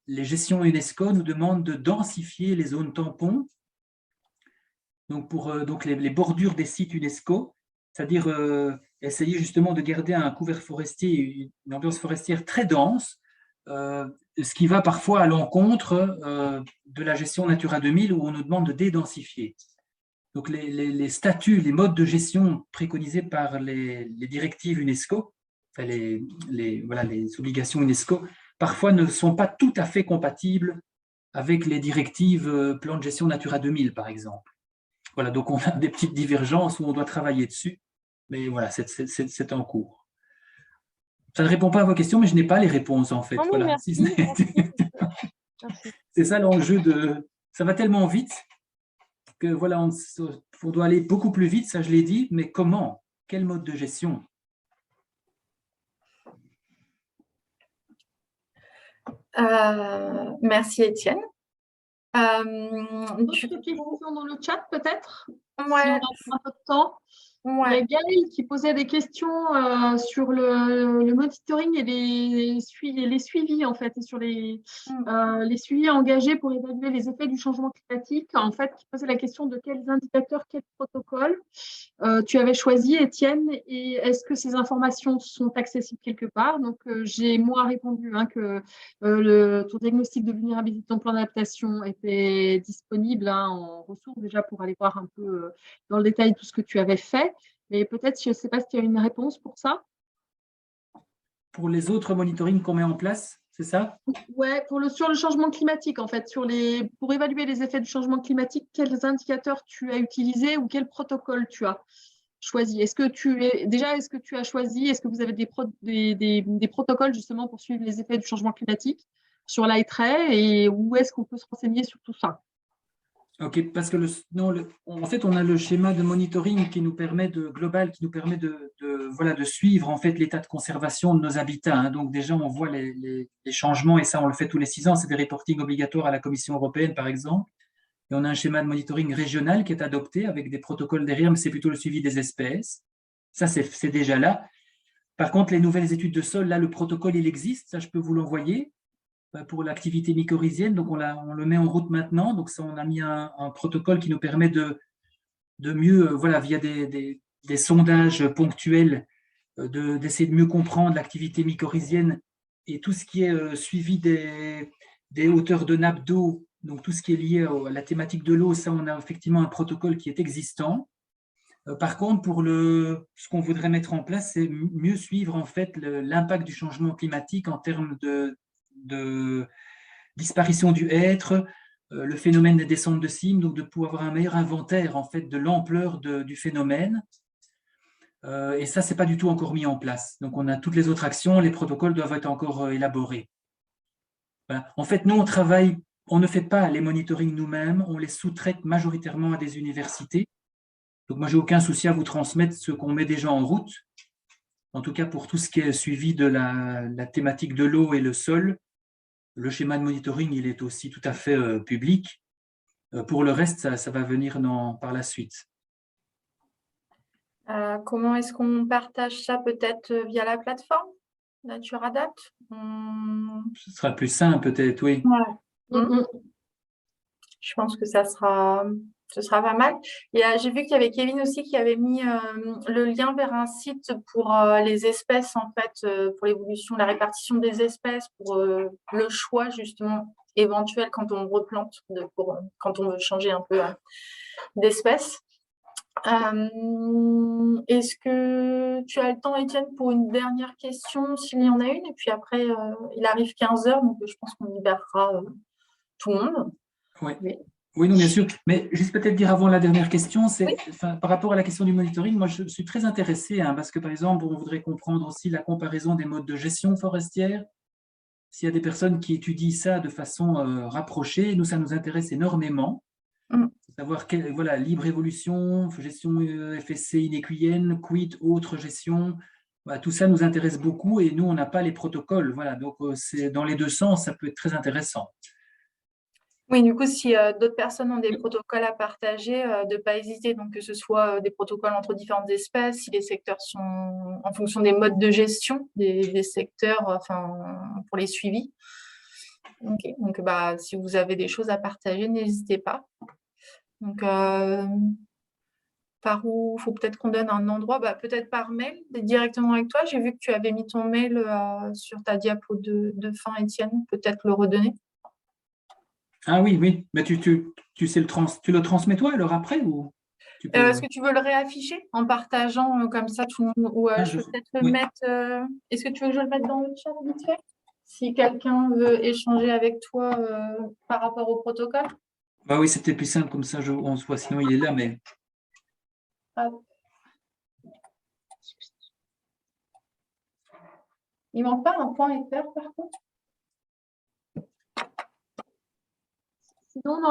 les gestions UNESCO nous demandent de densifier les zones tampons, donc pour les bordures des sites UNESCO, c'est-à-dire essayer justement de garder un couvert forestier, une ambiance forestière très dense, ce qui va parfois à l'encontre de la gestion Natura 2000 où on nous demande de dédensifier. Donc les statuts, les modes de gestion préconisés par les directives UNESCO, enfin les obligations UNESCO, parfois ne sont pas tout à fait compatibles avec les directives plan de gestion Natura 2000, par exemple. Voilà, donc on a des petites divergences où on doit travailler dessus, mais voilà, c'est en cours. Ça ne répond pas à vos questions, mais je n'ai pas les réponses, en fait. Non, voilà. merci. C'est ça l'enjeu ça va tellement vite que voilà, on doit aller beaucoup plus vite, ça je l'ai dit, mais comment? Quel mode de gestion? Merci Étienne. D'autres questions dans le chat peut-être? Ouais. Si on a un peu de temps. Il y a Gaël qui posait des questions sur le monitoring et les suivis, en fait, et sur les suivis engagés pour évaluer les effets du changement climatique. En fait, qui posait la question de quels indicateurs, quels protocoles tu avais choisi, Étienne, et est-ce que ces informations sont accessibles quelque part? Donc, j'ai moi répondu que ton diagnostic de vulnérabilité de ton plan d'adaptation était disponible en ressources déjà pour aller voir un peu dans le détail tout ce que tu avais fait. Mais peut-être, je ne sais pas si tu as une réponse pour ça. Pour les autres monitorings qu'on met en place, c'est ça? Ouais, sur le changement climatique, en fait, pour évaluer les effets du changement climatique, quels indicateurs tu as utilisés ou quel protocole tu as choisi? Est-ce que tu as choisi, est-ce que vous avez des protocoles justement pour suivre les effets du changement climatique sur l'ITRE et où est-ce qu'on peut se renseigner sur tout ça? Ok, parce que en fait, on a le schéma de monitoring qui nous permet global, qui nous permet de suivre en fait l'état de conservation de nos habitats. Hein. Donc déjà, on voit les changements et ça, on le fait tous les 6 ans. C'est des reportings obligatoires à la Commission européenne, par exemple. Et on a un schéma de monitoring régional qui est adopté avec des protocoles derrière, mais c'est plutôt le suivi des espèces. Ça, c'est déjà là. Par contre, les nouvelles études de sol, là, le protocole, il existe. Ça, je peux vous l'envoyer pour l'activité mycorhizienne. Donc, on le met en route maintenant. Donc, ça, on a mis un protocole qui nous permet de mieux, via des sondages ponctuels, d'essayer de mieux comprendre l'activité mycorhizienne et tout ce qui est suivi des hauteurs de nappe d'eau. Donc, tout ce qui est lié à la thématique de l'eau, ça, on a effectivement un protocole qui est existant. Par contre, ce qu'on voudrait mettre en place, c'est mieux suivre en fait l'impact du changement climatique en termes de disparition du hêtre, le phénomène des descentes de cimes, donc de pouvoir avoir un meilleur inventaire en fait de l'ampleur du phénomène. Et ça, c'est pas du tout encore mis en place. Donc, on a toutes les autres actions, les protocoles doivent être encore élaborés. En fait, nous, on ne fait pas les monitorings nous-mêmes, on les sous-traite majoritairement à des universités. Donc, moi, j'ai aucun souci à vous transmettre ce qu'on met déjà en route. En tout cas, pour tout ce qui est suivi de la thématique de l'eau et le sol, le schéma de monitoring, il est aussi tout à fait public. Pour le reste, ça va venir par la suite. Comment est-ce qu'on partage ça? Peut-être via la plateforme NatureAdapt? Ce sera plus simple, peut-être, oui. Ouais. Je pense que ce sera pas mal. J'ai vu qu'il y avait Kevin aussi qui avait mis le lien vers un site pour les espèces, en fait, pour l'évolution, la répartition des espèces, pour le choix, justement, éventuel quand on replante, quand on veut changer un peu d'espèce. Est-ce que tu as le temps, Étienne, pour une dernière question, s'il y en a une? Et puis après, il arrive 15 heures, donc je pense qu'on libérera tout le monde. Oui, non, bien sûr. Mais juste peut-être dire avant la dernière question, par rapport à la question du monitoring, moi je suis très intéressé parce que par exemple, on voudrait comprendre aussi la comparaison des modes de gestion forestière. S'il y a des personnes qui étudient ça de façon rapprochée, nous, ça nous intéresse énormément. Savoir libre évolution, gestion FSC inéquilienne, quid, autre gestion. Tout ça nous intéresse beaucoup et nous, on n'a pas les protocoles. Donc, c'est dans les deux sens, ça peut être très intéressant. Oui, du coup, si d'autres personnes ont des protocoles à partager, de ne pas hésiter, donc que ce soit des protocoles entre différentes espèces, si les secteurs sont en fonction des modes de gestion des secteurs, pour les suivis. Okay. Donc, si vous avez des choses à partager, n'hésitez pas. Donc, par où il faut peut-être qu'on donne un endroit, peut-être par mail, directement avec toi. J'ai vu que tu avais mis ton mail sur ta diapo de fin, Étienne, peut-être le redonner. Ah oui, mais tu sais tu le transmets toi alors après ou Est-ce que tu veux le réafficher en partageant comme ça tout le monde ou je peux peut-être le mettre. Est-ce que tu veux que je le mette dans le chat vite fait? Si quelqu'un veut échanger avec toi par rapport au protocole? Oui, c'était plus simple comme ça, on se voit, sinon il est là, mais. Hop. Il manque pas un point FR par contre? Sinon,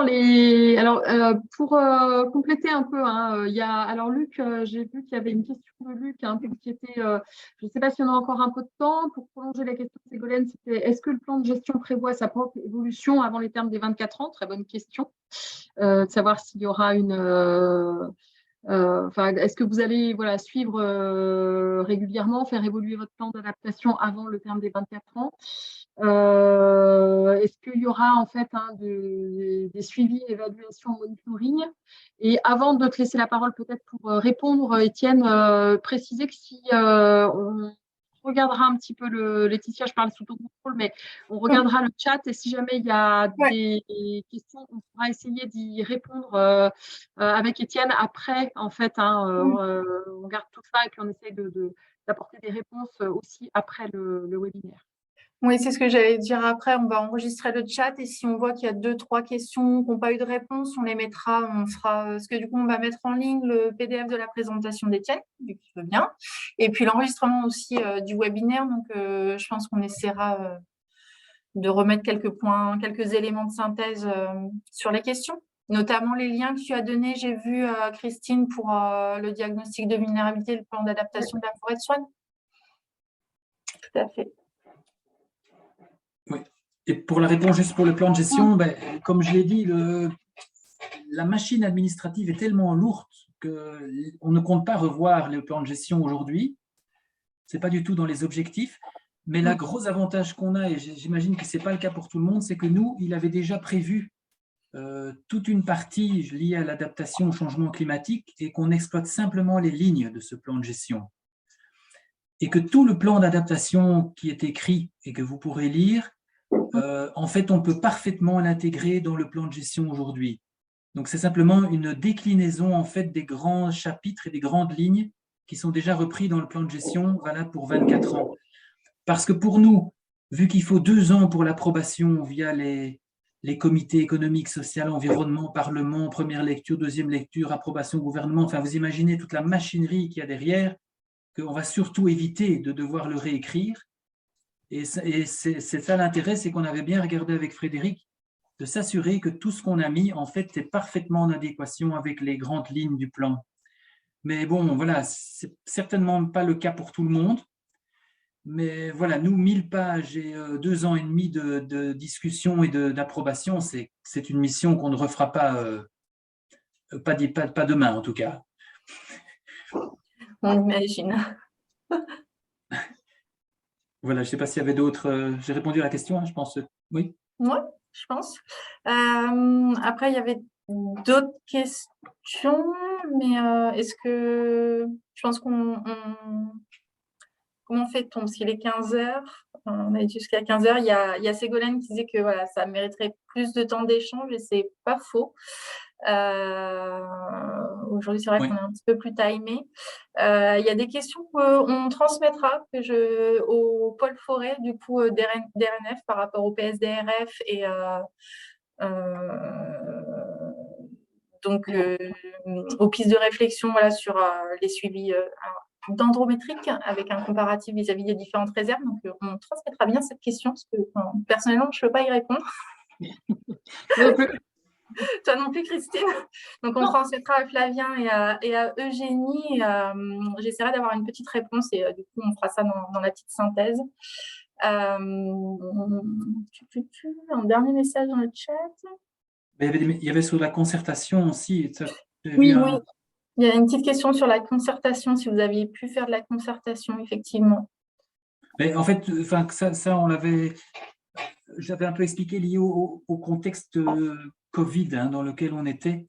pour compléter un peu, il y a, alors Luc, j'ai vu qu'il y avait une question de Luc qui était, je ne sais pas si on a encore un peu de temps pour prolonger la question de Ségolène, c'était est-ce que le plan de gestion prévoit sa propre évolution avant les termes des 24 ans? Très bonne question. De savoir s'il y aura Est-ce que vous allez suivre régulièrement, faire évoluer votre plan d'adaptation avant le terme des 24 ans? Est-ce qu'il y aura en fait des suivis, évaluations, monitoring? Et avant de te laisser la parole peut-être pour répondre, Étienne, préciser que si on regardera un petit peu Laetitia, je parle sous ton contrôle, mais on regardera le chat et si jamais il y a des questions, on pourra essayer d'y répondre avec Étienne après, en fait. On garde tout ça et puis on essaye d'apporter des réponses aussi après le webinaire. Oui, c'est ce que j'allais dire après. On va enregistrer le chat et si on voit qu'il y a 2-3 questions qui n'ont pas eu de réponse, on les mettra, on fera, parce que du coup, on va mettre en ligne le PDF de la présentation d'Étienne, vu qu'il veut bien, et puis l'enregistrement aussi du webinaire. Donc, je pense qu'on essaiera de remettre quelques points, quelques éléments de synthèse sur les questions, notamment les liens que tu as donnés. J'ai vu, Christine, pour le diagnostic de vulnérabilité, le plan d'adaptation de la forêt de Soignes. Tout à fait. Oui. Et pour la réponse juste pour le plan de gestion, comme je l'ai dit, la machine administrative est tellement lourde qu'on ne compte pas revoir le plan de gestion aujourd'hui. Ce n'est pas du tout dans les objectifs. Mais le gros avantage qu'on a, et j'imagine que ce n'est pas le cas pour tout le monde, c'est que nous, il avait déjà prévu toute une partie liée à l'adaptation au changement climatique et qu'on exploite simplement les lignes de ce plan de gestion. Et que tout le plan d'adaptation qui est écrit et que vous pourrez lire, en fait, on peut parfaitement l'intégrer dans le plan de gestion aujourd'hui. Donc, c'est simplement une déclinaison en fait, des grands chapitres et des grandes lignes qui sont déjà repris dans le plan de gestion valable pour 24 ans. Parce que pour nous, vu qu'il faut 2 ans pour l'approbation via les comités économiques, social, environnement, parlement, première lecture, deuxième lecture, approbation gouvernement, enfin, vous imaginez toute la machinerie qu'il y a derrière, qu'on va surtout éviter de devoir le réécrire. Et c'est ça l'intérêt, c'est qu'on avait bien regardé avec Frédéric, de s'assurer que tout ce qu'on a mis, en fait, est parfaitement en adéquation avec les grandes lignes du plan. Mais bon, voilà, c'est certainement pas le cas pour tout le monde. Mais voilà, nous, 1000 pages et 2 ans et demi de discussion et d'approbation, c'est une mission qu'on ne refera pas, pas demain en tout cas. On imagine. Voilà, je ne sais pas s'il y avait d'autres. J'ai répondu à la question, hein, je pense. Oui. Oui, je pense. Après, il y avait d'autres questions, mais est-ce que je pense qu'on comment fait-on? Parce qu'il est 15h, on a été jusqu'à 15h. Il y a Ségolène qui disait que voilà, ça mériterait plus de temps d'échange et c'est pas faux. Aujourd'hui, c'est vrai qu'on est un petit peu plus timé. Il y a des questions qu'on transmettra au pôle forêt du coup d'RNF par rapport au PSDRF et donc aux pistes de réflexion voilà, sur les suivis dendrométriques avec un comparatif vis-à-vis des différentes réserves. Donc on transmettra bien cette question parce que personnellement, je ne peux pas y répondre. Toi non plus, Christine. Donc, on transmettra à Flavien et à Eugénie. J'essaierai d'avoir une petite réponse et du coup, on fera ça dans la petite synthèse. Un dernier message dans le chat. Il y avait sur la concertation aussi. Oui. Il y a une petite question sur la concertation, si vous aviez pu faire de la concertation, effectivement. Mais en fait, ça on l'avait... J'avais un peu expliqué lié au contexte Covid dans lequel on était.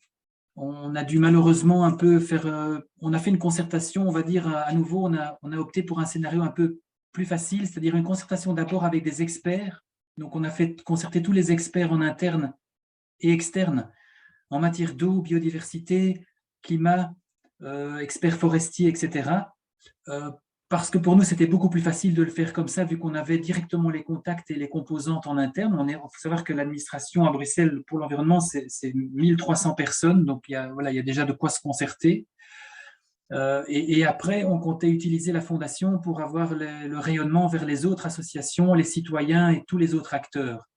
On a dû malheureusement un peu faire... on a fait une concertation, on va dire, à nouveau, on a opté pour un scénario un peu plus facile, c'est-à-dire une concertation d'abord avec des experts. Donc, on a fait concerter tous les experts en interne et externe en matière d'eau, biodiversité, climat, experts forestiers, etc. Parce que pour nous, c'était beaucoup plus facile de le faire comme ça, vu qu'on avait directement les contacts et les composantes en interne. Il faut savoir que l'administration à Bruxelles pour l'environnement, c'est 1300 personnes, donc il y a déjà de quoi se concerter. Et après, on comptait utiliser la fondation pour avoir le rayonnement vers les autres associations, les citoyens et tous les autres acteurs.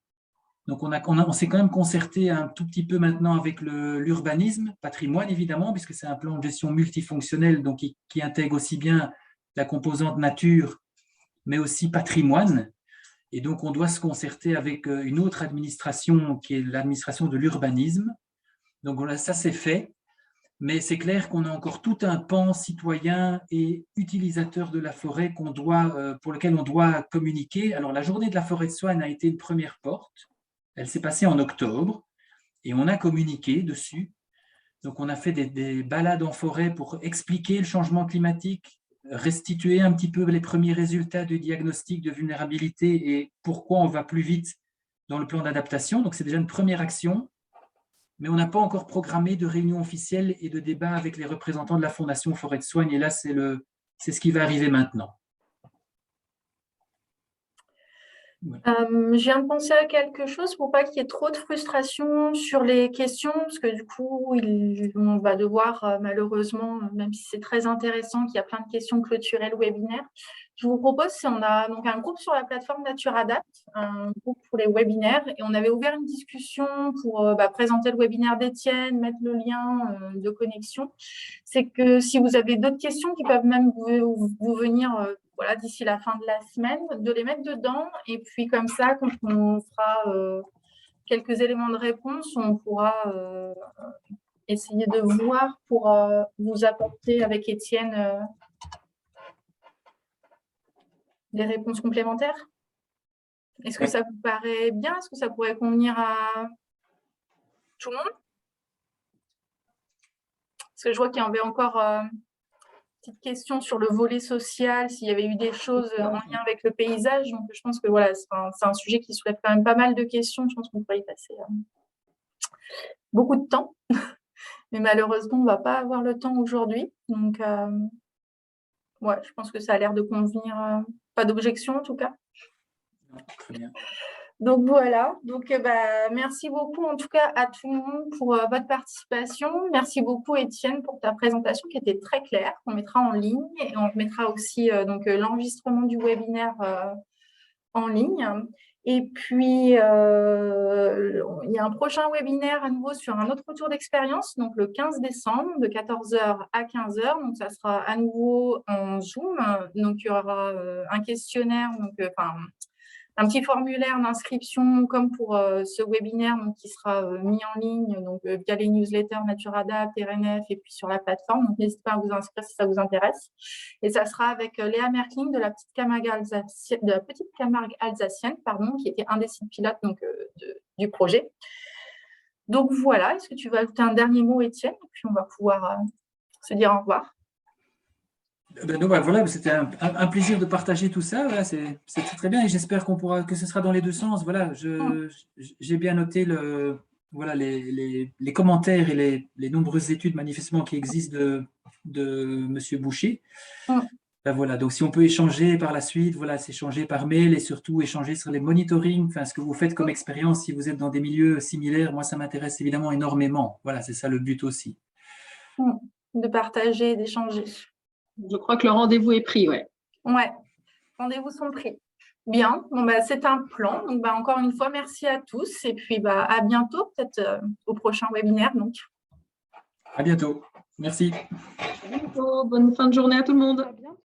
Donc, on s'est quand même concerté un tout petit peu maintenant avec l'urbanisme, patrimoine évidemment, puisque c'est un plan de gestion multifonctionnel donc qui intègre aussi bien la composante nature, mais aussi patrimoine. Et donc, on doit se concerter avec une autre administration qui est l'administration de l'urbanisme. Donc, voilà, ça c'est fait. Mais c'est clair qu'on a encore tout un pan citoyen et utilisateur de la forêt pour lequel on doit communiquer. Alors, la journée de la forêt de Soignes a été une première porte. Elle s'est passée en octobre et on a communiqué dessus. Donc, on a fait des balades en forêt pour expliquer le changement climatique, restituer un petit peu les premiers résultats du diagnostic de vulnérabilité et pourquoi on va plus vite dans le plan d'adaptation. Donc, c'est déjà une première action. Mais on n'a pas encore programmé de réunion officielle et de débat avec les représentants de la Fondation Forêt de Soignes. Et là, c'est ce qui va arriver maintenant. Je viens de penser à quelque chose pour pas qu'il y ait trop de frustration sur les questions, parce que du coup, on va devoir malheureusement, même si c'est très intéressant, qu'il y a plein de questions, clôturer le webinaire. Je vous propose, on a donc un groupe sur la plateforme NatureAdapt, un groupe pour les webinaires, et on avait ouvert une discussion pour présenter le webinaire d'Étienne, mettre le lien de connexion. C'est que si vous avez d'autres questions qui peuvent même vous venir voilà, d'ici la fin de la semaine, de les mettre dedans, et puis comme ça, quand on fera quelques éléments de réponse, on pourra essayer de voir pour vous apporter avec Étienne des réponses complémentaires. Est-ce que ça vous paraît bien? Est-ce que ça pourrait convenir à tout le monde? Parce que je vois qu'il y avait encore une petite question sur le volet social, s'il y avait eu des choses en lien avec le paysage. Donc, je pense que voilà, c'est un sujet qui soulève quand même pas mal de questions. Je pense qu'on pourrait y passer beaucoup de temps. Mais malheureusement, on ne va pas avoir le temps aujourd'hui. Donc, ouais, je pense que ça a l'air de convenir. Pas d'objection, en tout cas. Très bien. Donc voilà, merci beaucoup en tout cas à tout le monde pour votre participation. Merci beaucoup Étienne pour ta présentation qui était très claire, qu'on mettra en ligne et on mettra aussi l'enregistrement du webinaire en ligne. Et puis, il y a un prochain webinaire à nouveau sur un autre retour d'expérience, donc le 15 décembre de 14h à 15h. Donc, ça sera à nouveau en Zoom. Donc, il y aura un questionnaire, un petit formulaire d'inscription comme pour ce webinaire qui sera mis en ligne via les newsletters NatureAdapt, RNF et puis sur la plateforme. Donc, n'hésitez pas à vous inscrire si ça vous intéresse. Et ça sera avec Léa Merkling de la petite Camargue alsacienne, qui était un des sites pilotes du projet. Donc voilà, est-ce que tu veux ajouter un dernier mot, Étienne? Et puis on va pouvoir se dire au revoir. Voilà, c'était un plaisir de partager tout ça. Voilà, c'est très bien et j'espère que ce sera dans les deux sens. Voilà, j'ai bien noté les commentaires et les nombreuses études manifestement qui existent de M. Boucher. Voilà, donc si on peut échanger par la suite, voilà, s'échanger par mail et surtout échanger sur les monitorings, ce que vous faites comme expérience si vous êtes dans des milieux similaires, moi ça m'intéresse évidemment énormément. Voilà, c'est ça le but aussi. De partager, d'échanger. Je crois que le rendez-vous est pris, ouais. Ouais, rendez-vous sont pris. Bien, c'est un plan. Donc, encore une fois, merci à tous. Et puis, à bientôt, peut-être au prochain webinaire. Donc. À bientôt. Merci. À bientôt. Bonne fin de journée à tout le monde. À bientôt.